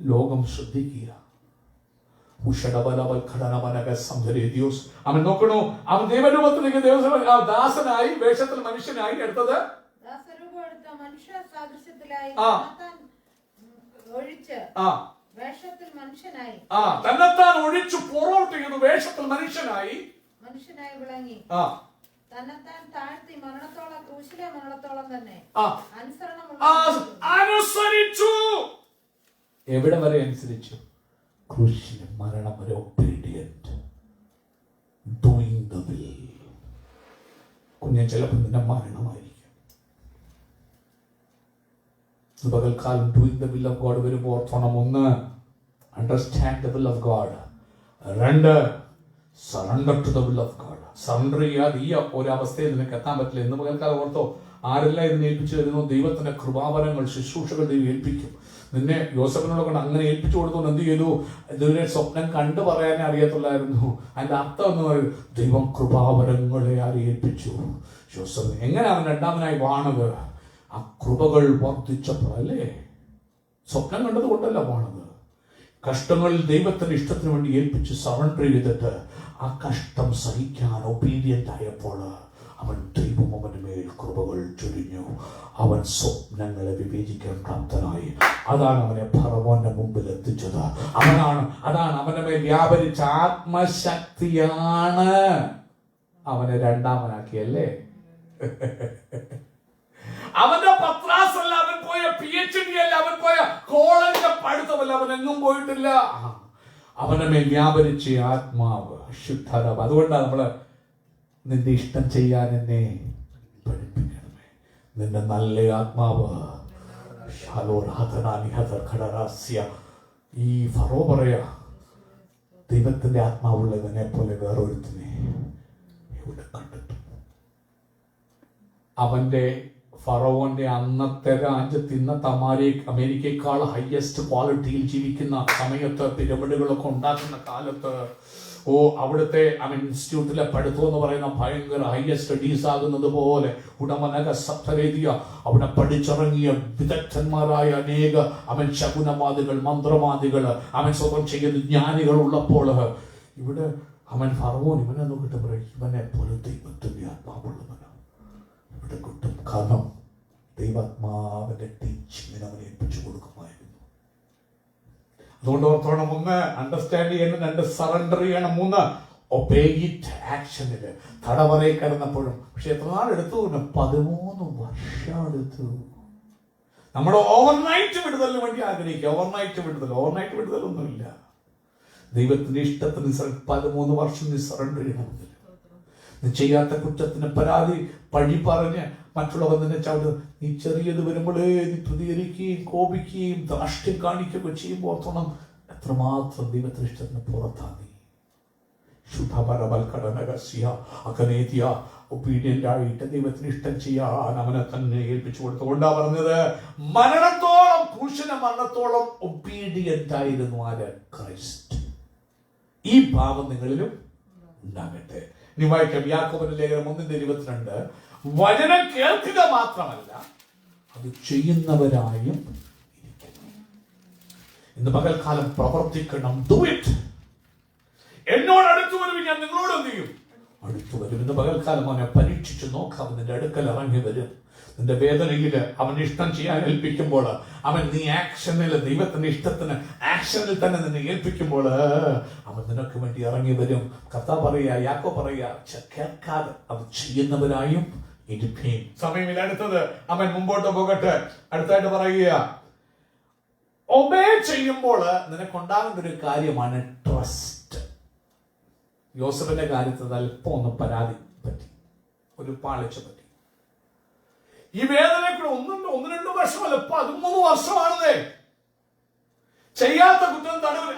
ലോകം ശ്രദ്ധിക്കുക. അവൻ നോക്കണോ, അവൻ ദൈവരൂപത്തിലേക്ക് ദാസനായി, വേഷത്തിൽ മനുഷ്യനായി എടുത്തത് തന്നെത്താൻ ഒഴിച്ചു പുറോട്ട് ചെയ്തു. വേഷത്തിൽ മനുഷ്യനായി വിളങ്ങി. തന്നെത്താൻ താഴ്ത്തി മരണത്തോളം, ക്രൂശിലെ മരണത്തോളം തന്നെ അനുസരിച്ചു. എവിടെ വരെ അനുസരിച്ചു? ക്രൂശിലെ മരണം വരെ. Obedient, doing the will. കുഞ്ഞെ ചിലപ്പോൾ നിന്റെ മരണമായിരിക്കും. പകൽക്കാലം doing the will of God വരുമ്പോൾ ഓർത്തോണം, ഒന്ന് understand the will of God, രണ്ട് surrender to the will of God. Surrender ചെയ്യാതെ ഈ ഒരു അവസ്ഥയിൽ നിനക്ക് എത്താൻ പറ്റില്ല. ഇന്ന് പകൽക്കാലം ഓർത്തോ, ആരെല്ലാം ഇതിനെ ഏൽപ്പിച്ചു തരുന്നു? ദൈവത്തിന്റെ കൃപാവരങ്ങൾ, ശുശ്രൂഷകൾ ദൈവം ഏൽപ്പിക്കും. നിന്നെ യോസഫിനോട് കൊണ്ട് അങ്ങനെ ഏൽപ്പിച്ചു കൊടുത്തു. എന്ത് ചെയ്തു? ഇതുവരെ സ്വപ്നം കണ്ടു പറയാനേ അറിയത്തുള്ളായിരുന്നു. അതിന്റെ അർത്ഥം എന്ന് പറയും, ദൈവം കൃപാവരങ്ങളെ ആരെ ഏൽപ്പിച്ചു? യോസഫ്. എങ്ങനെ അവൻ രണ്ടാമനായി വാണത്? ആ കൃപകൾ വർദ്ധിച്ചപ്പോൾ അല്ലേ? സ്വപ്നം കണ്ടത് കൊണ്ടല്ല വാണത്. കഷ്ടങ്ങളിൽ ദൈവത്തിന്റെ ഇഷ്ടത്തിന് വേണ്ടി ഏൽപ്പിച്ച് സറണ്ടർ ചെയ്തിട്ട് ആ കഷ്ടം സഹിക്കാൻ ഒബീഡിയന്റ് ആയപ്പോൾ അവൻ ദൈവം അവന്റെ മേൽ കൃപകൾ ചൊരിഞ്ഞു. അവൻ സ്വപ്നങ്ങളെ വിവേചിക്കാൻ പ്രാപ്തനായി. അതാണ് അവനെ ഫറവോന്റെ മുമ്പിൽ എത്തിച്ചത്. അതാണ് അവന്റെ മേൽ വ്യാപരിച്ച ആത്മശക്തിയാണ് അവനെ രണ്ടാമനാക്കിയല്ലേ? അവന്റെ പത്രാസല്ല, അവൻ പോയ PhD അല്ല, അവൻ പോയ കോളേജിലെ പഠിത്തമല്ല, അവൻ എങ്ങും പോയിട്ടില്ല. അവന്റെ മേൽ വ്യാപരിച്ച ആത്മാവ്, ശുദ്ധരാവ്. അതുകൊണ്ടാണ് നമ്മള് നിന്റെ ഇഷ്ടം ചെയ്യാൻ എന്നെ പഠിപ്പിക്കണമേ. നിന്റെ നല്ല ആത്മാവ്. ഈ ഫറോ പറയാ, ദൈവത്തിന്റെ ആത്മാവുള്ളവനെ പോലെ വേറൊരുത്തിനെ ഇവിടെ കണ്ടിട്ടു. അവന്റെ ഫറവോന്റെ അന്നത്തെ രാജ്യത്ത് ഇന്നത്തെ അമേരിക്കയെക്കാൾ ഹയസ്റ്റ് ക്വാളിറ്റിയിൽ ജീവിക്കുന്ന സമയത്ത്, പിരമിഡുകളൊക്കെ ഉണ്ടാക്കുന്ന കാലത്ത്, അവിടുത്തെ ഇൻസ്റ്റിറ്റ്യൂട്ടിലെ പഠിത്തം എന്ന് പറയുന്ന ഭയങ്കര ഹയർ സ്റ്റഡീസ് ആകുന്നത് പോലെ ഉടമനക സപ്തവേദിയ അവിടെ പഠിച്ചിറങ്ങിയ വിദഗ്ധന്മാരായ അനേക ശകുനവാദികൾ, മന്ത്രവാദികൾ, സ്വതം ചെയ്യുന്ന ജ്ഞാനികൾ ഉള്ളപ്പോൾ ഇവിടെ ഫറവോൻ ഇവനെ നോക്കിട്ട് പറയും, ഇവനെ പോലെ ദൈവത്തിന്റെ ആത്മാവുള്ളവനാണ് ഇവിടെ കിട്ടും. കാരണം ദൈവാത്മാവിന്റെ ടീച്ചിങ്ങിന് അവനെ ഏൽപ്പിച്ചു കൊടുക്കുമായിരുന്നു. അതുകൊണ്ട് ഓർത്തോണം, ഒന്ന് അണ്ടർസ്റ്റാൻഡ് ചെയ്യണം, രണ്ട് സറണ്ടർ ചെയ്യണം, മൂന്ന് ഒബേ ഇറ്റ് ആക്ഷനില്. തടവറയിൽ കിടന്നപ്പോഴും പക്ഷെ എത്ര നാളെടുത്തു? 13 വർഷം എടുത്തു. നമ്മുടെ ഓവർനൈറ്റ് വിടുതലിന് വേണ്ടി ആഗ്രഹിക്കുക. ഓവർനൈറ്റ് വിടുതലൊന്നുമില്ല. ദൈവത്തിന്റെ ഇഷ്ടത്തിന് 13 വർഷം നീ സറണ്ടർ ചെയ്യണം. നീ ചെയ്യാത്ത കുറ്റത്തിന് പഴി പറഞ്ഞ് മറ്റുള്ളവർ നിന്നെ ചവിട്ട്. നീ ചെറിയത് വരുമ്പോഴേ നീ പ്രതികരിക്കുകയും കോപിക്കുകയും ധാർഷ്ട്യം കാണിക്കുകയൊക്കെ ചെയ്യുമ്പോൾ ഓർത്തോണം, എത്രമാത്രം ദൈവത്തിന്റെ ഇഷ്ടത്തിന് പുറത്താ നീ. ഒബീഡിയന്റ് ആയിട്ട് ദൈവത്തിന് ഇഷ്ടം ചെയ്യാൻ അവനെ തന്നെ ഏൽപ്പിച്ചു കൊടുത്തുകൊണ്ടാ പറഞ്ഞത്, മരണത്തോളം, ക്രൂശിലെ മരണത്തോളം ഒബീഡിയന്റ് ആയിരുന്നു ആര്? ക്രൈസ്റ്റ്. ഈ ഭാവം നിങ്ങളിലും ഉണ്ടാകട്ടെ. ഇനി വായിക്കാം യാക്കോബിന്റെ ലേഖനം 1:22. വചനം കേൾക്കുക മാത്രമല്ല, അത് ചെയ്യുന്നവരായും ഇരിക്കണം. ഇന്ന് പകൽക്കാലം പ്രവർത്തിക്കണം. Do it. എന്നോട് അടുത്തു വരും, ഞാൻ നിങ്ങളോട് എന്ത് ചെയ്യും? അടുത്തു വരും. ഇന്ന് പകൽക്കാലം അവനെ പരീക്ഷിച്ച് നോക്കാം. നിന്റെ അടുക്കൽ ഇറങ്ങി വരും. നിന്റെ വേദനയില് അവൻ ഇഷ്ടം ചെയ്യാൻ ഏൽപ്പിക്കുമ്പോൾ, അവൻ നീ ആക്ഷനിൽ ദൈവത്തിന്റെ ഇഷ്ടത്തിന് ആക്ഷനിൽ തന്നെ നിന്നെ ഏൽപ്പിക്കുമ്പോൾ അവൻ നിനക്ക് വേണ്ടി ഇറങ്ങി വരും. കർത്താവ് പറയുക, യാക്കോബ് പറയുക, കേൾക്കാതെ അത് ചെയ്യുന്നവരായും ഇരിക്കുകയും. സമയമില്ല. അടുത്തത് അവൻ മുമ്പോട്ട് പോകട്ടെ. അടുത്തായിട്ട് പറയുക, ഒബേ ചെയ്യുമ്പോൾ നിനക്കുണ്ടാകുന്ന ഒരു കാര്യമാണ് ട്രസ്റ്റ്. യോസഫിന്റെ കാര്യത്തിൽ അല്പം ഒന്ന് പരാതി പറ്റി, ഒരു പാളിച്ച പറ്റി. ഈ വേദനയ്ക്കൂടെ 1-2 വർഷമല്ല, 13 വർഷമാണതേ. ചെയ്യാത്ത കുറ്റം തടവിൽ.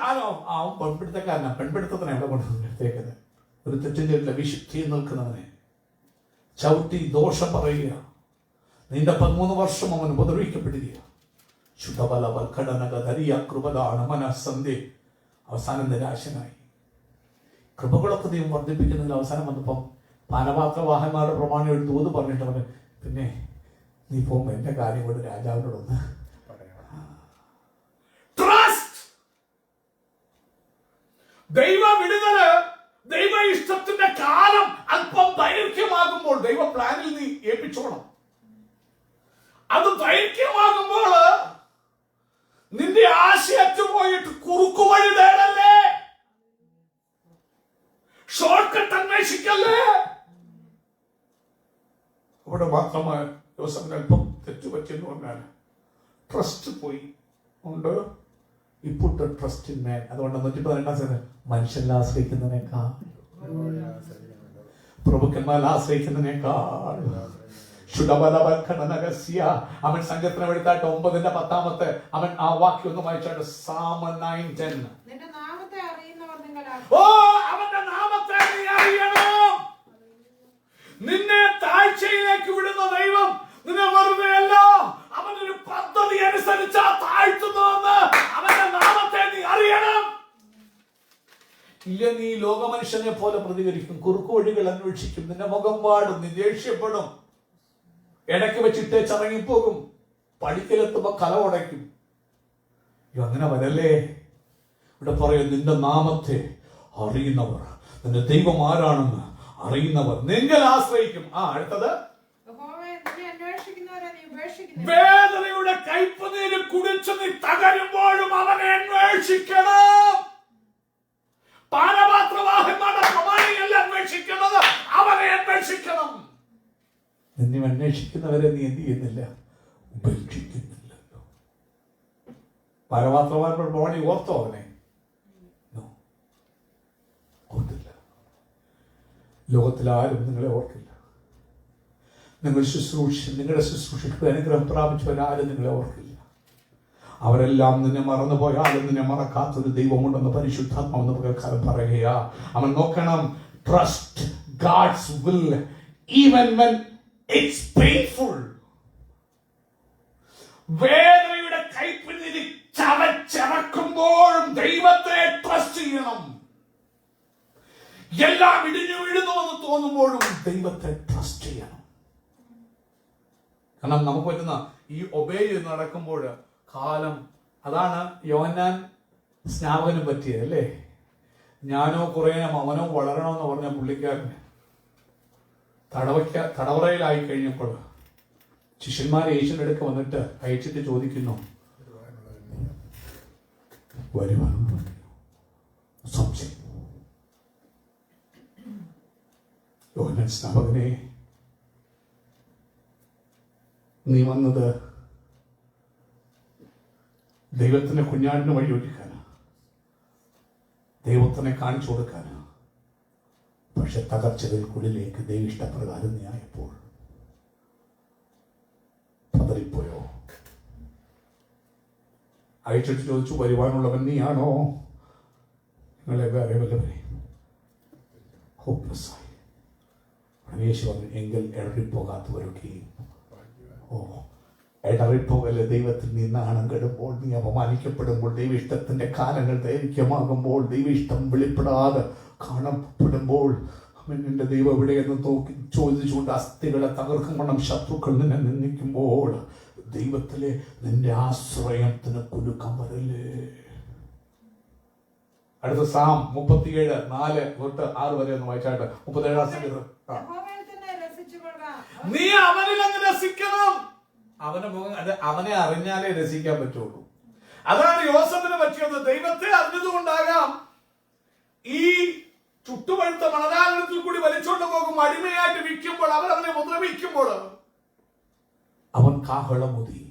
അവൻ പെൺപിടുത്തക്കാരനാ. പെൺപിടുത്തത്തിനെ എവിടെ കൊണ്ടുവന്നേക്കുന്നത്? ഒരു തെറ്റും ചെയ്തില്ല, വിശുദ്ധി നിൽക്കുന്നവനെ ചവിട്ടി ദോഷം പറയുക. നിന്റെ 13 വർഷം അവൻ ഉപദ്രവിക്കപ്പെടുക. അവസാനം നിരാശനായി. കൃപകളൊക്കെ ദൈവം വർദ്ധിപ്പിക്കുന്നതിൽ അവസാനം വന്നപ്പം പാനപാത്രവാഹന്മാരുടെ പ്രമാണം ഒരു ദൂത് പറഞ്ഞിട്ട് അവന്, പിന്നെ നീ പോകുമ്പോ എന്റെ കാര്യം കൊണ്ട് രാജാവിനോടൊന്ന് ട്രസ്റ്റ്. ദൈവ വിടുതല്, ദൈവ ഇഷ്ടത്തിന്റെ കാലം അല്പം ദൈർഘ്യമാകുമ്പോൾ ദൈവ പ്ലാനിൽ നീ ഏൽപ്പിച്ചോണം. അത് ദൈർഘ്യമാകുമ്പോൾ നിന്റെ ആശയറ്റ് പോയിട്ട് കുറുക്കു വഴി തേടല്ലേ, ഷോർട്ട് കട്ട് അന്വേഷിക്കല്ലേ. അവിടെ മാത്രമായി യോസഫിന് അല്പം തെറ്റുപറ്റിയെന്ന് പറഞ്ഞാൽ ട്രസ്റ്റ് പോയി ഉണ്ട്. ഇപ്പോഴത്തെ ട്രസ്റ്റ് ഇൻ മാൻ. അതുകൊണ്ട് 112 മനുഷ്യനിൽ ആശ്രയിക്കുന്നതിനേക്കാൾ, പ്രഭുക്കന്മാരിൽ ആശ്രയിക്കുന്നതിനേക്കാൾ അവൻ സങ്കീർത്തനം എടുത്തായിട്ട് 9-10 അവൻ ആ വാക്യം ഒന്ന് വായിച്ചായിട്ട് Psalm 9:10. ഓ, അവന്റെ നാമത്തെ നീ അറിയണം. നിന്നെ താഴ്ചയിലേക്ക് വിടുന്ന ദൈവം നിന്നെ വെറുതെ അല്ല, അവനൊരു പദ്ധതി അനുസരിച്ചാ താഴ്ത്തുന്നതെന്ന് അവന്റെ നാമത്തെ നീ അറിയണം. ഇല്ല, നീ ലോകമനുഷ്യനെ പോലെ പ്രതികരിക്കും, കുറുക്കു വഴികൾ അന്വേഷിക്കും, നിന്റെ മുഖം വാടും, നീ ദേഷ്യപ്പെടും, ഇടയ്ക്ക് വെച്ചിട്ട് ചറങ്ങിപ്പോകും, പഠിക്കലെത്തുമ്പോ കല ഉടയ്ക്കും. അങ്ങനെ വരല്ലേ. ഇവിടെ പറയും, നിന്റെ നാമത്തെ അറിയുന്നവർ, നിന്റെ ദൈവം ആരാണെന്ന് അറിയുന്നവർ നിങ്ങൾ ആശ്രയിക്കും. അടുത്തത്, വേദനയുടെ കൈപ്പുനീര് കുടിച്ചു നീ തകരുമ്പോഴും അവനെ അന്വേഷിക്കണം. പാനപാത്രവാഹന്മാരുടെ പ്രമാണിയല്ല അന്വേഷിക്കുന്നത്, അവനെ അന്വേഷിക്കണം. നിന്നെ അന്വേഷിക്കുന്നവരെ നീ എന്ത് ചെയ്യുന്നില്ല? ഉപേക്ഷിക്കുന്നില്ലല്ലോ. പാനപാത്രവാഹന്മാരുടെ പ്രമാണി ഓർത്തോ അവനെ? ഓർത്തില്ല. ലോകത്തിലാരും നിങ്ങളെ ഓർക്കില്ല. നിങ്ങളുടെ ശുശ്രൂഷയ്ക്ക് അനുഗ്രഹം പ്രാപിച്ചവരാരും നിങ്ങളെ ഓർക്കില്ല. അവരെല്ലാം നിന്നെ മറന്നുപോയാലും നിന്നെ മറക്കാത്തൊരു ദൈവമുണ്ടെന്ന് പരിശുദ്ധാത്മാവെന്ന് പകൽക്കാലം പറയുക. അവൻ നോക്കണം, trust God's will even when it's painful. വേദനയുടെ കൈപ്പിന്നിൽ ചവച്ചിറക്കുമ്പോഴും ദൈവത്തെ ട്രസ്റ്റ് ചെയ്യണം. എല്ലാം ഇടിഞ്ഞു വീഴുന്നുവെന്ന് തോന്നുമ്പോഴും ദൈവത്തെ ട്രസ്റ്റ് ചെയ്യണം. കാരണം നമുക്ക് പറ്റുന്ന ഈ ഒബേ ചെയ്ത് നടക്കുമ്പോൾ കാലം, അതാണ് യോഹന്നാൻ സ്നാപകനും പറ്റിയത് അല്ലേ. ഞാനോ കുറയണം അവനോ വളരണമെന്ന് പറഞ്ഞ പുള്ളിക്കാരന് തടവറയിലായി കഴിഞ്ഞപ്പോൾ ശിഷ്യന്മാരെ യേശുവിന്റെ അടുക്ക് വന്നിട്ട് അയച്ചിട്ട് ചോദിക്കുന്നു, വരുവാനുള്ള സംശയം. യോഹന്നാൻ സ്നാപകനെ, നീ വന്നത് ദൈവത്തിന്റെ കുഞ്ഞാടിന് വഴി ഒരുക്കാനാ, ദൈവത്തിനെ കാണിച്ചു കൊടുക്കാനാ. പക്ഷെ തകർച്ചകൾക്കുള്ളിലേക്ക് ദൈവ ഇഷ്ടപ്രകാരം നീ ആയപ്പോൾ പതറിപ്പോയോ? അയച്ചിട്ട് ചോദിച്ചു, വരുവാനുള്ളവൻ നീയാണോ? നിങ്ങളെ വേറെ വല്ലവരെയും ഹോപ്പ്ലെസ്സായി. യേശു പറഞ്ഞു, എങ്കിൽ ഇടറിപ്പോകാത്തവരൊക്കെയും. ഇടറിപ്പോകല്. ദൈവത്തിൽ നീ നാണം കെടുമ്പോൾ, നീ അപമാനിക്കപ്പെടുമ്പോൾ, ദൈവ ഇഷ്ടത്തിന്റെ കാലങ്ങൾ ദൈർഘ്യമാകുമ്പോൾ, ദൈവ ഇഷ്ടം വെളിപ്പെടാതെ കാണപ്പെടുമ്പോൾ, നിന്റെ ദൈവം എവിടെയെന്ന് നോക്കി ചോദിച്ചുകൊണ്ട് അസ്ഥികളെ തകർക്കും വണ്ണം ശത്രുക്കൾ നിന്നെ നിന്ദിക്കുമ്പോൾ ദൈവത്തിലെ നിന്റെ ആശ്രയത്തിന് കുലുക്കം വരല്ലേ. അടുത്ത സാം 37:4-6 വരെ ഒന്ന് വായിച്ചാട്ട്. 37-ാം സംഗീതം. നീ അവനിൽ അങ്ങ് രസിക്കണം. അവനെ അറിഞ്ഞാലേ രസിക്കാൻ പറ്റുള്ളൂ. അതാണ് യോസേഫിന് പറ്റിയത്. ദൈവത്തെ അറിഞ്ഞതുകൊണ്ടാകാം ഈ ചുട്ടുപഴുത്ത മണലാരണ്യത്തിൽ കൂടി വലിച്ചോണ്ട് പോകും അടിമയായിട്ട് വിൽക്കുമ്പോൾ അവനെ ഉപദ്രവിക്കുമ്പോൾ അവൻ കാഹളമുതി,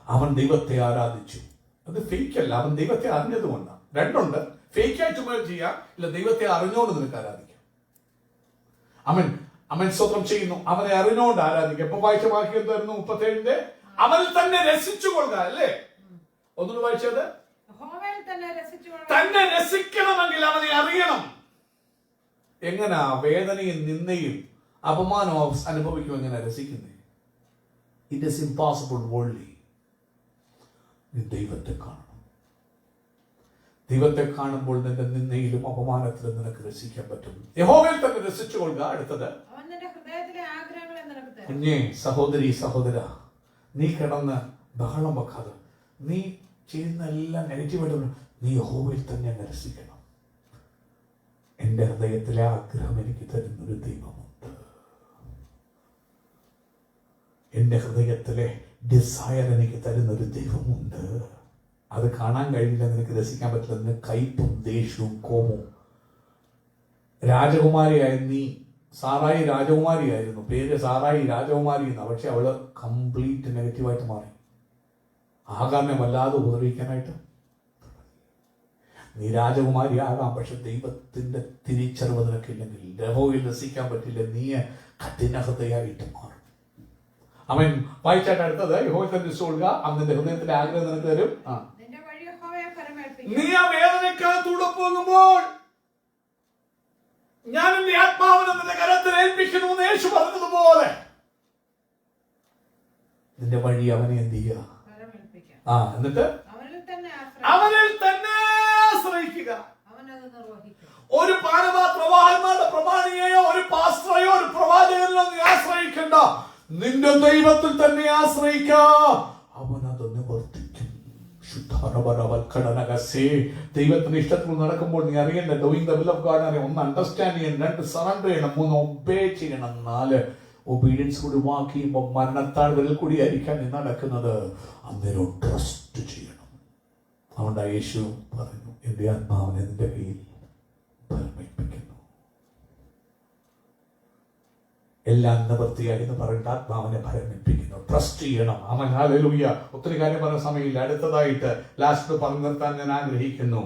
അവൻ ദൈവത്തെ ആരാധിച്ചു. അത് ഫേക്ക് അല്ല, അവൻ ദൈവത്തെ അറിഞ്ഞതുകൊണ്ടാണ്. രണ്ടുണ്ട്, ഫേക്കായിട്ട് ചെയ്യാം, ഇല്ല ദൈവത്തെ അറിഞ്ഞോണ്ട് നിനക്ക് ആരാധിക്കാം. അവൻ സ്തോത്രം ചെയ്യുന്നു, അവനെ അറിഞ്ഞോണ്ട് ആരാധിക്കാം. ഇപ്പൊ വായിച്ച വാക്യം എന്തായിരുന്നു? 37 അവൻ തന്നെ രസിച്ചു കൊള്ളുക അല്ലേ? ഒന്നുകൂടി വായിച്ചത്, തന്നെ രസിക്കണമെങ്കിൽ അവനെ അറിയണം. എങ്ങനാ വേദനയും നിന്ദയും അപമാനവും അനുഭവിക്കും? എങ്ങനെ രസിക്കുന്നേ? It is impossible worldly. നീ ദൈവത്തെ കാണണം. ദൈവത്തെ കാണുമ്പോൾ നിന്റെ നിന്ദയിലും അപമാനത്തിലും നിനക്ക് രസിക്കാൻ പറ്റും. യഹോവയിൽ തന്നെ രസിച്ചു കൊള്ളുക. അടുത്തത്, കുഞ്ഞേ സഹോദരി സഹോദര, നീ കിടന്ന് ബഹളം വെക്കാതെ, നീ ചെയ്യുന്ന എല്ലാം നെഗറ്റീവായിട്ട് നീ യഹോവയിൽ തന്നെ അങ്ങ് രസിക്കണം. എന്റെ ഹൃദയത്തിലെ ആഗ്രഹം എനിക്ക് തരുന്നൊരു ദൈവമുണ്ട്. എന്റെ ഹൃദയത്തിലെ ഡിസയർ എനിക്ക് തരുന്നൊരു ദൈവമുണ്ട്. അത് കാണാൻ കഴിയില്ല, നിനക്ക് രസിക്കാൻ പറ്റില്ല. നിനക്ക് കയ്പും ദേഷ്യവും കോപവും. രാജകുമാരിയായ നീ, സാറായി രാജകുമാരിയായിരുന്നു, പേര് സാറായി രാജകുമാരി എന്നാ, പക്ഷെ അവള് കംപ്ലീറ്റ് നെഗറ്റീവായിട്ട് മാറി. ആകാമെ വല്ലാതെ ഉപദ്രവിക്കാനായിട്ട്. നീ രാജകുമാരി ആകാം, പക്ഷെ ദൈവത്തിന്റെ തിരിച്ചറിവ് നിനക്കില്ലെങ്കിൽ, യഹോവയിൽ രസിക്കാൻ പറ്റില്ല, നീ കഠിനഹൃദയായിട്ട് മാറും. അവൻ വായിച്ചായിട്ട് അടുത്തത്, യഹോവയിൽ തന്നെ രസിച്ചുകൊള്ളുക, അവന്റെ ഹൃദയത്തിന്റെ ആഗ്രഹം നിനക്ക് തരും. നീ ആ വേദനക്കകത്തൂടെ പോകുമ്പോൾ ഞാൻ എന്റെ ആത്മാവിനെ നിന്റെ കരത്തിൽ ഏൽപ്പിക്കുന്നു എന്ന് യേശു പറഞ്ഞതുപോലെ നിന്റെ വഴി അവനെ എന്ത് ചെയ്യുക? എന്നിട്ട് അവനിൽ തന്നെ ആശ്രയിക്കുക. ഒരു പ്രവാഹന്മാരുടെ പ്രമാണിയെയോ ഒരു പാസ്റ്ററെയോ ഒരു പ്രവാചകനെയോ നീ ആശ്രയിക്കണ്ട. നിന്റെ ദൈവത്തിൽ തന്നെ ആശ്രയിക്ക. അവനത് നിവർത്തിക്കും. ദൈവത്തിന്റെ ഇഷ്ടത്തിൽ നടക്കുമ്പോൾ നീ അറിയേണ്ട doing the will of God ആണ്. 1 അണ്ടർസ്റ്റാൻഡ് ചെയ്യണം, 2 സറണ്ടർ ചെയ്യണം, 3 ഒബേ ചെയ്യണം, 4 ഒബീഡിയൻസ് കൂടി വാക്ക് ചെയ്യുമ്പോൾ മരണത്താൾ വിരൽ കൂടി ആയിരിക്കാൻ നീ നടക്കുന്നത്. അന്നേരം ട്രസ്റ്റ് ചെയ്യണം. അതുകൊണ്ട് യേശു പറഞ്ഞു, എന്റെ ആത്മാവിനെ നിന്റെ കയ്യിൽ ഫലമേൽപ്പിക്കുന്നു. എല്ലാം നിവൃത്തിയായി എന്ന് പറഞ്ഞിട്ട് ആത്മാവിനെ ഫലമേൽപ്പിക്കുന്നു. ട്രസ്റ്റ് ചെയ്യണം. അവൻ ഹല്ലേലൂയ. ഒത്തിരി കാര്യം പറഞ്ഞ സമയമില്ല. അടുത്തതായിട്ട് ലാസ്റ്റ് പറഞ്ഞു നിർത്താൻ ഞാൻ ആഗ്രഹിക്കുന്നു.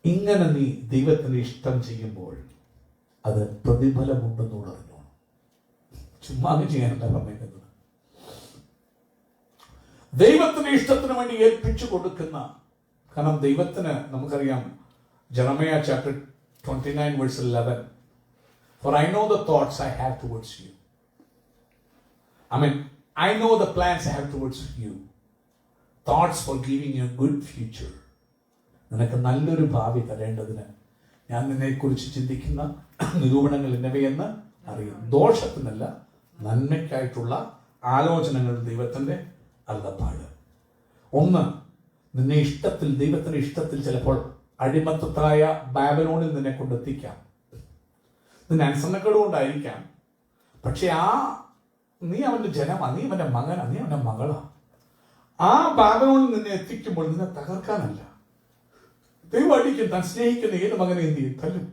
ഇങ്ങനെ നീ ദൈവത്തിന് ഇഷ്ടം ചെയ്യുമ്പോൾ അത് പ്രതിഫലമുണ്ടെന്ന് അറിഞ്ഞു. ചുമ്മാ ചെയ്യാനല്ല പറഞ്ഞേക്കുന്നത്. ദൈവത്തിന്റെ ഇഷ്ടത്തിന് വേണ്ടി ഏൽപ്പിച്ചു കൊടുക്കുന്ന, കാരണം ദൈവത്തിന് നമുക്കറിയാം, Jeremiah chapter 29 verse 11, for I know the thoughts I have towards you. I know the plans I have towards you. Thoughts for giving you a good future. നിനക്ക് നല്ലൊരു ഭാവി തരേണ്ടതിന് ഞാൻ നിന്നെക്കുറിച്ച് ചിന്തിക്കുന്ന നിരൂപണങ്ങൾ എന്നവയെന്ന് അറിയും. ദോഷത്തിനല്ല, നന്മയ്ക്കായിട്ടുള്ള ആലോചനകൾ ദൈവത്തിന്റെ അരുളപ്പാട്. ഒന്ന്, നിന്നെ ഇഷ്ടത്തിൽ, ദൈവത്തിന്റെ ഇഷ്ടത്തിൽ ചിലപ്പോൾ അടിമത്തത്തായ ബാബിലോണിൽ നിന്നെ കൊണ്ടെത്തിക്കാം. നിന്നെ അനുസരണക്കേട് കൊണ്ടായിരിക്കാം. പക്ഷെ നീ അവന്റെ ജനമാ, നീ അവന്റെ മകനാ, നീ അവന്റെ മകളാ. ആ ബാബിലോണിൽ നിന്നെ എത്തിക്കുമ്പോൾ നിന്നെ തകർക്കാനല്ല. ദൈവം അടിക്കും. താൻ സ്നേഹിക്കുന്ന ഏത് മകനെ എന്ത് ചെയ്യും? തല്ലും.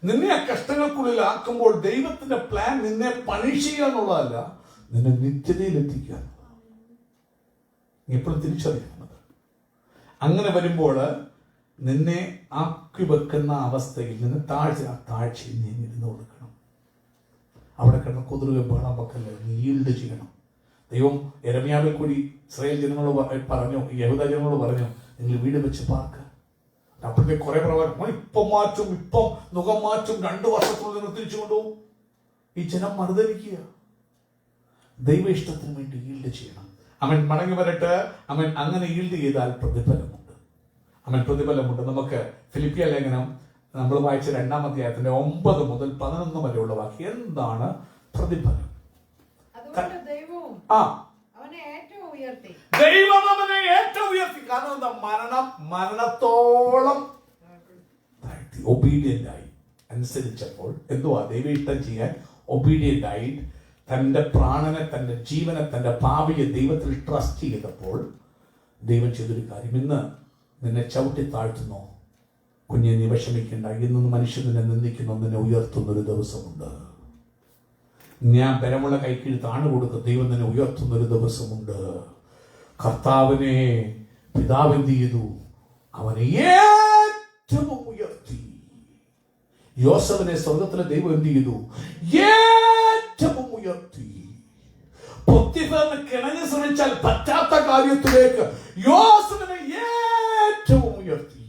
നിന്നെ ആ കഷ്ടങ്ങൾക്കുള്ളിലാക്കുമ്പോൾ ദൈവത്തിന്റെ പ്ലാൻ നിന്നെ പണിഷ് ചെയ്യുക എന്നുള്ളതല്ല, നിന്നെ നിത്യതയിൽ എത്തിക്കുക. നീ എപ്പോഴും തിരിച്ചറിയുന്നത്. അങ്ങനെ വരുമ്പോൾ നിന്നെ ആക്കി വെക്കുന്ന അവസ്ഥയിൽ നിന്ന് താഴ്ചയിൽ നീ ഇരുന്ന് കൊടുക്കണം. അവിടെ കിടന്ന് കുതിരുക ബഹളം വെക്കല്ലേ, നീ ഈൽഡ് ചെയ്യണം. ദൈവം യെരമ്യാവിൽ കൂടി ഇസ്രായേൽ ജനങ്ങളോട് പറഞ്ഞു, യഹൂദ ജനങ്ങളോട് പറഞ്ഞു, നിങ്ങൾ വീട് വെച്ച് പാർക്കുക. അപ്പോഴത്തെ കുറെ പ്രവാചകന്മാർ ഇപ്പം മാറ്റും, ഇപ്പം മുഖം മാറ്റും, 2 വർഷത്തിനുള്ളിൽ തിരിച്ചു കൊണ്ടുപോകും. ഈ ജനം മറുതലിക്കുക. ദൈവ ഇഷ്ടത്തിന് വേണ്ടി ഈൽഡ് ചെയ്യണം. അവൻ മടങ്ങി വരട്ടെ. അവൻ അങ്ങനെ ഈൽഡ് ചെയ്താൽ പ്രതിഫലമുണ്ട്. പ്രതിഫലമുണ്ട്. നമുക്ക് ഫിലിപ്പിയ ലേഖനം നമ്മൾ വായിച്ച 2-ാം അധ്യായത്തിന്റെ 9 മുതൽ 11 വരെയുള്ള വാക്യം. എന്താണ് പ്രതിഫലം? ദൈവം അവനെ ഏറ്റവും ഉയർത്തി. കാരണം എന്താ? മരണത്തോളം ഒബീഡിയന്റ് ആയി അനുസരിച്ചപ്പോൾ എന്തുവാ? ദൈവ ഇഷ്ടം ചെയ്യാൻ ഒബീഡിയന്റ് ആയി തന്റെ പ്രാണനെ, തന്റെ ജീവനെ, തന്റെ ഭാവിയെ ദൈവത്തിൽ ട്രസ്റ്റ് ചെയ്തപ്പോൾ ദൈവം ചെയ്തൊരു കാര്യം. ഇന്ന് നിന്നെ ചവിട്ടി താഴ്ത്തുന്നോ കുഞ്ഞെ, നീ വിഷമിക്കേണ്ട. ഇന്നൊന്ന് മനുഷ്യൻ നിന്നെ നിന്ദിക്കുന്നു, നിന്നെ ഉയർത്തുന്നൊരു ദിവസമുണ്ട്. ഞാൻ ബലമുള്ള കൈക്കീഴ് താണു കൊടുക്കും, ദൈവം നിന്നെ ഉയർത്തുന്നൊരു ദിവസമുണ്ട്. കർത്താവിനെ പിതാവ് എന്ത് ചെയ്തു? അവനെ ഏറ്റവും ഉയർത്തി. യോസഫിനെ സ്വർഗത്തിലെ ദൈവം എന്ത് ചെയ്തു? ഏറ്റവും ഉയർത്തി. പൊത്തിഫറിന് കിണഞ്ഞു ശ്രമിച്ചാൽ പറ്റാത്ത കാര്യത്തിലേക്ക് യോസഫിനെ ഏറ്റവും ഉയർത്തി.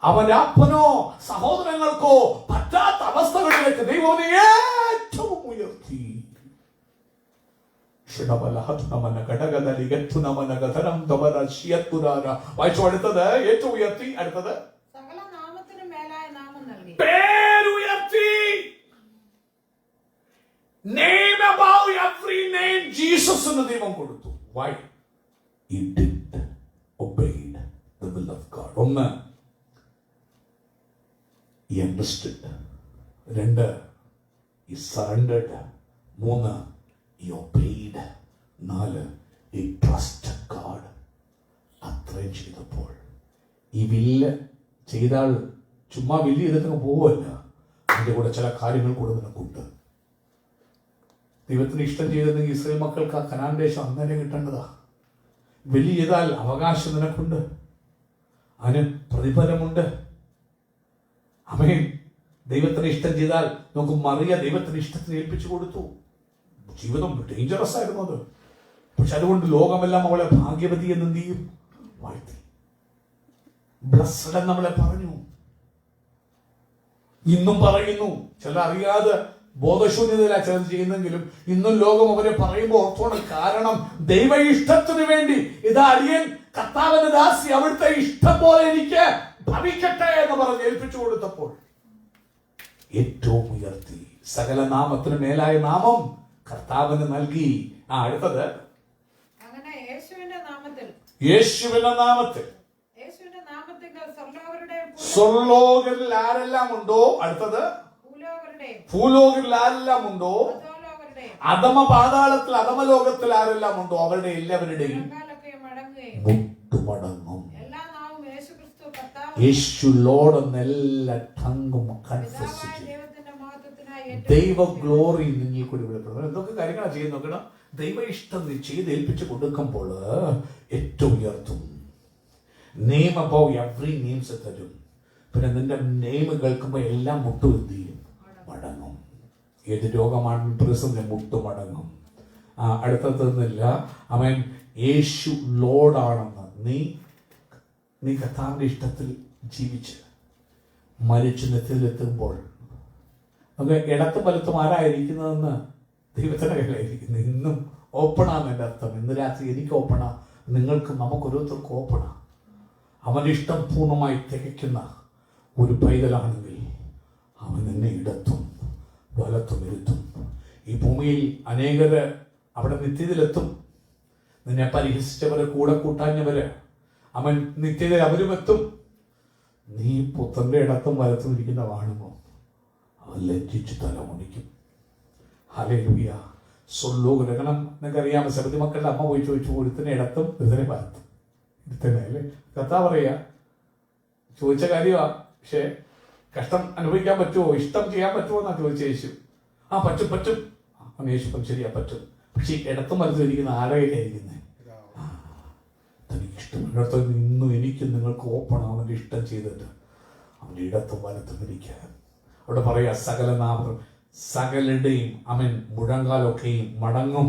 അവന്റെ അപ്പനോ സഹോദരങ്ങൾക്കോ പറ്റാത്ത അവസ്ഥകളിലേക്ക് ദൈവം ഏറ്റവും ഉയർത്തി. വായിച്ചു. അടുത്തത് ഏറ്റവും ഉയർത്തി. അടുത്തത് സകല നാമത്തിനും മേലായ നാമം നൽകി. പേരുയർത്തി. Name above every name Jesus എന്ന് ദൈവം കൊടുത്തു. Why? He did obeyed the will of God. ഒന്ന്, he understood. രണ്ട്, he surrendered. മൂന്ന്, he obeyed. നാല്, he trusted God. അത്രയും ചെയ്തപ്പോൾ ഈ വില്ല് ചെയ്താൽ ചുമ്മാ വില്ല് ചെയ്തിട്ട് പോവല്ല, അതിന്റെ കൂടെ ചില കാര്യങ്ങൾ കൂടെ നിനക്കുണ്ട്. ദൈവത്തിന് ഇഷ്ടം ചെയ്തെങ്കിൽ ഇസ്രായേൽ മക്കൾക്ക് ആ കനാൻ ദേശം അന്നേരം കിട്ടേണ്ടതാ. വലിയ ചെയ്താൽ അവകാശം നിനക്കുണ്ട്, അതിന് പ്രതിഫലമുണ്ട്. ആമേൻ. ദൈവത്തിന് ഇഷ്ടം ചെയ്താൽ നമുക്ക് മറിയ ദൈവത്തിന് ഇഷ്ടത്തിന് ഏൽപ്പിച്ചു കൊടുത്തു. ജീവിതം ഡേഞ്ചറസ് ആയിരുന്നു അത്. പക്ഷെ അതുകൊണ്ട് ലോകമെല്ലാം അവളെ ഭാഗ്യവതി എന്ന് എന്ത് ചെയ്യും? വാഴ്ത്തി. ബ്ലസ്ഡ് എന്ന് നമ്മളെ പറഞ്ഞു, ഇന്നും പറയുന്നു. ചില അറിയാതെ ബോധശൂന്യതയില ചിലർ ചെയ്യുന്നെങ്കിലും ഇന്നും ലോകം അവരെ പറയുമ്പോൾ ഓർത്തോണം. കാരണം ദൈവ ഇഷ്ടത്തിന് വേണ്ടി ഇതാ അടിയൻ കർത്താവിന്റെ ദാസി അവിടുത്തെ ഇഷ്ടം പോലെ എനിക്ക് ഭവിക്കട്ടെ എന്ന് പറഞ്ഞ് ഏൽപ്പിച്ചു കൊടുത്തപ്പോൾ ഏറ്റവും ഉയർത്തി. സകല നാമത്തിന് മേലായ നാമം കർത്താവിന് നൽകി. അടുത്തത് അങ്ങനെ യേശുവിന്റെ നാമത്തിൽ സ്വർലോകരിൽ ആരെല്ലാം ഉണ്ടോ? അടുത്തത് ഭൂലോകരിൽ ആരെല്ലാം ഉണ്ടോ? അധമ പാതാളത്തിൽ അധമലോകത്തിൽ ആരെല്ലാം ഉണ്ടോ? അവരുടെ എല്ലാവരുടെയും മുട്ടുമടങ്ങും. യേശു ലോർഡ് എന്ന് എല്ലാ ടങ്ങും കൺഫസ് ചെയ്യും. ദൈവ ഗ്ലോറി നിങ്ങൾ കൂടി വിളിക്കണം. എന്തൊക്കെ കാര്യങ്ങളാണ് ചെയ്യുന്ന നോക്കണം. ദൈവ ഇഷ്ടം നീ ചെയ്ത് ഏൽപ്പിച്ചു കൊടുക്കുമ്പോൾ ഏറ്റവും ഉയർത്തും. നെയിം അബവ് എവറി നെയിംസ് തരും. പിന്നെ നിന്റെ നെയിം കേൾക്കുമ്പോൾ എല്ലാം മുട്ടും എന്ത് ചെയ്യും? മടങ്ങും. ഏത് രോഗമാണ് പ്രതിസന്ധി മുട്ടുമടങ്ങും. അടുത്തതൊന്നുമില്ല. അവൻ യേശു ലോർഡാണെന്ന് നീ കർത്താവിന്റെ ഇഷ്ടത്തിൽ ജീവിച്ച് മരിച്ചു നെത്തിലെത്തുമ്പോൾ നമുക്ക് ഇടത്തും വലത്തും ആരായിരിക്കുന്നതെന്ന് ദൈവത്തിന്റെ കയ്യിലായിരിക്കുന്നു. ഇന്നും ഓപ്പണാണ് എൻ്റെ അർത്ഥം. ഇന്ന് രാത്രി എനിക്ക് ഓപ്പണാ, നിങ്ങൾക്ക് നമുക്കൊരോരുത്തർക്കും ഓപ്പണാ. അവൻ്റെ ഇഷ്ടം പൂർണ്ണമായി തികയ്ക്കുന്ന ഒരു പൈതലാണെങ്കിൽ അവൻ നിന്നെ ഇടത്തും വലത്തും ഇരുത്തും. ഈ ഭൂമിയിൽ അനേകര് അവിടെ നിത്യതയിലെത്തും. നിന്നെ പരിഹസിച്ചവരെ, കൂടെ കൂട്ടാഞ്ഞവര്, അവൻ നിത്യതയിൽ അവരും എത്തും. നീ പുത്രന്റെ ഇടത്തും വലത്തും ഇരിക്കുന്ന കാണുമോ അവൻ ലജ്ജിച്ച് തല മുടിക്കും. ഹല്ലേലൂയ. സ്വർലോകരണം നിങ്ങൾക്കറിയാം. സബതി മക്കളുടെ അമ്മ പോയി ചോദിച്ചു, ഒരുത്തിനെ ഇടത്തും ഒരുത്തിനെ വലത്തും. ഇരുത്തന്നെ അല്ലേ? കർത്താവ് പറയാ, ചോദിച്ച കാര്യമാ. പക്ഷെ കഷ്ടം അനുഭവിക്കാൻ പറ്റുമോ, ഇഷ്ടം ചെയ്യാൻ പറ്റുമോ എന്നാ ചോദിച്ച യേശു. പറ്റും. യേശു ശരിയാ പറ്റും. പക്ഷെ ഇടത്തും വലത്തും ഇരിക്കുന്ന ആരെയിലായിരിക്കുന്നത്? തനിക്ക് ഇഷ്ടമില്ലാത്ത ഇന്നും എനിക്കും നിങ്ങൾക്ക് ഓപ്പൺ അവൻ്റെ ഇഷ്ടം ചെയ്തിട്ട് അവൻ്റെ ഇടത്തും വലത്തും ഇരിക്കാൻ. അവിടെ പറയാ സകലരുടെയും അവൻ മുഴങ്കാലൊക്കെയും മടങ്ങും.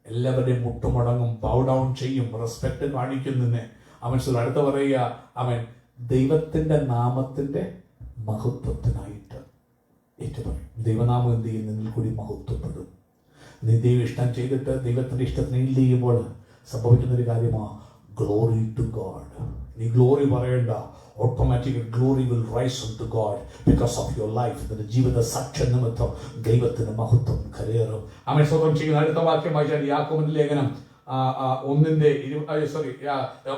എല്ലാവരുടെയും മുട്ടുമടങ്ങും, ബൗ ഡൗൺ ചെയ്യും, റെസ്പെക്ട് കാണിക്കുന്നതിന് അവൻ. അടുത്ത പറയുക, അവൻ ദൈവത്തിന്റെ നാമത്തിന്റെ മഹത്വത്തിനായിട്ട് ഏറ്റുപറയും. ദൈവനാമം എന്ത് ചെയ്യും? നിങ്ങൾ കൂടി മഹത്വപ്പെടും. നീ ദൈവം ഇഷ്ടം ചെയ്തിട്ട് ദൈവത്തിന്റെ ഇഷ്ടത്തിന് ഇല്ല ചെയ്യുമ്പോൾ സംഭവിക്കുന്നൊരു കാര്യമാണ് ഗ്ലോറി ടു ഗോഡ്. നീ ഗ്ലോറി പറയണ്ട, automatic glory will rise up to God because of your life. നിന്റെ ജീവിത സാക്ഷ്യ നിമിത്തം ദൈവത്തിന് മഹത്വം കരയേറും. അവൻ സ്വന്തം ചെയ്യുന്ന അടുത്ത വാക്യം വായിച്ചാൽ യാക്കോബിന്റെ ലേഖനം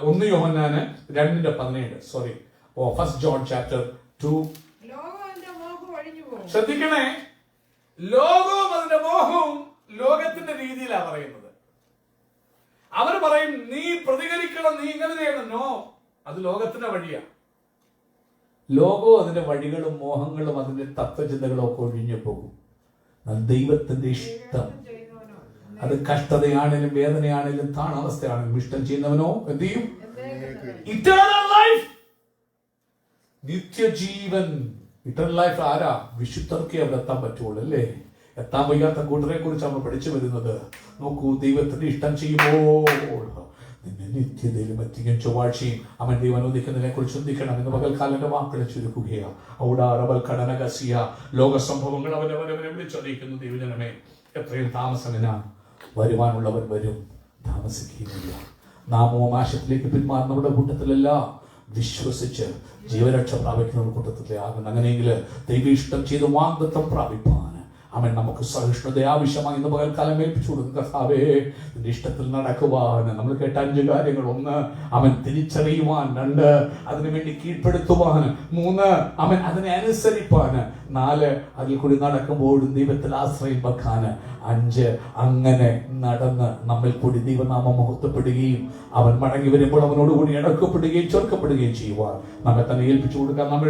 1 യോഹന്നാന് 2:17. 1 John chapter 2. ശ്രദ്ധിക്കണേ, ലോകവും അതിന്റെ മോഹവും ലോകത്തിന്റെ രീതിയിലാണ് പറയുന്നത്. അവർ പറയും നീ പ്രതികരിക്കണം, നീ ഇങ്ങനെ ചെയ്യണം. നോ, അത് ലോകത്തിന്റെ വഴിയാ. ലോകവും അതിന്റെ വഴികളും മോഹങ്ങളും അതിന്റെ തത്വചിന്തകളും ഒക്കെ ഒഴിഞ്ഞു പോകും. എന്നാൽ ദൈവത്തിന്റെ ഇഷ്ടം, അത് കഷ്ടതയാണെങ്കിലും വേദനയാണെങ്കിലും താണാവസ്ഥയാണെങ്കിലും ഇഷ്ടം ചെയ്യുന്നവനോ എന്ത് ചെയ്യും? ഇറ്റേണൽ ലൈഫ്, നിത്യജീവൻ. ഇറ്റേണൽ ലൈഫ് ആരാ? വിശുദ്ധർക്കേ അവിടെ എത്താൻ പറ്റുള്ളൂ, അല്ലേ? എത്താൻ വയ്യാത്ത കൂട്ടരെ കുറിച്ച് നമ്മൾ പഠിച്ചു വരുന്നത്. നോക്കൂ, ദൈവത്തിന്റെ ഇഷ്ടം ചെയ്യുമ്പോൾ നിന്നെ നിത്യതയിലും എത്തിക്കും. ചൊവ്വാഴ്ചയും അവൻ ദൈവം അനുവദിക്കുന്നതിനെ കുറിച്ച് ചിന്തിക്കണം. ഇന്ന് പകൽക്കാലന്റെ വാക്കുകൾ ചുരുക്കുകയാണ്. ഔടാറബൽക്കടനകസിയ ലോക സംഭവങ്ങൾ അവരവരെ വിളിച്ചറിയിക്കുന്നു. ദൈവജനമേ, എത്രയും താമസമില്ല, വരുവാനുള്ളവൻ വരും, താമസിക്കുകയില്ല. നാമോ നാശത്തിലേക്ക് പിന്മാറുന്ന നമ്മുടെ കൂട്ടത്തിലല്ല, വിശ്വസിച്ച് ജീവരക്ഷ പ്രാപിക്കുന്ന കൂട്ടത്തിലെ ആകുന്നു. അങ്ങനെയെങ്കിൽ ദൈവ ഇഷ്ടം ചെയ്ത് വാഗ്ദത്തം പ്രാപിപ്പാൻ അവൻ നമുക്ക് സഹിഷ്ണുത ആവശ്യമായി ഇന്ന് പകൽക്കാലം ഏൽപ്പിച്ചു കൊടുക്കും. കർത്താവേ, നിന്റെ ഇഷ്ടത്തിൽ നടക്കുവാൻ നമ്മൾ കേട്ട 5 കാര്യങ്ങൾ: 1, അവൻ തിരിച്ചറിയുവാൻ; 2, അതിനുവേണ്ടി കീഴ്പ്പെടുത്തുവാൻ; 3, അവൻ അതിനെ അനുസരിപ്പാൻ; 4, അതിൽ കൂടി നടക്കുമ്പോഴും ദൈവത്തിൽ ആശ്രയം വെക്കാൻ; 5, അങ്ങനെ നടന്ന് നമ്മിൽ കൂടി ദൈവനാമം മഹത്വപ്പെടുകയും അവൻ മടങ്ങി വരുമ്പോൾ അവനോടുകൂടി ഇടക്കപ്പെടുകയും ചേർക്കപ്പെടുകയും ചെയ്യുവാൻ നമ്മെ തന്നെ ഏൽപ്പിച്ചു കൊടുക്കാൻ നമ്മൾ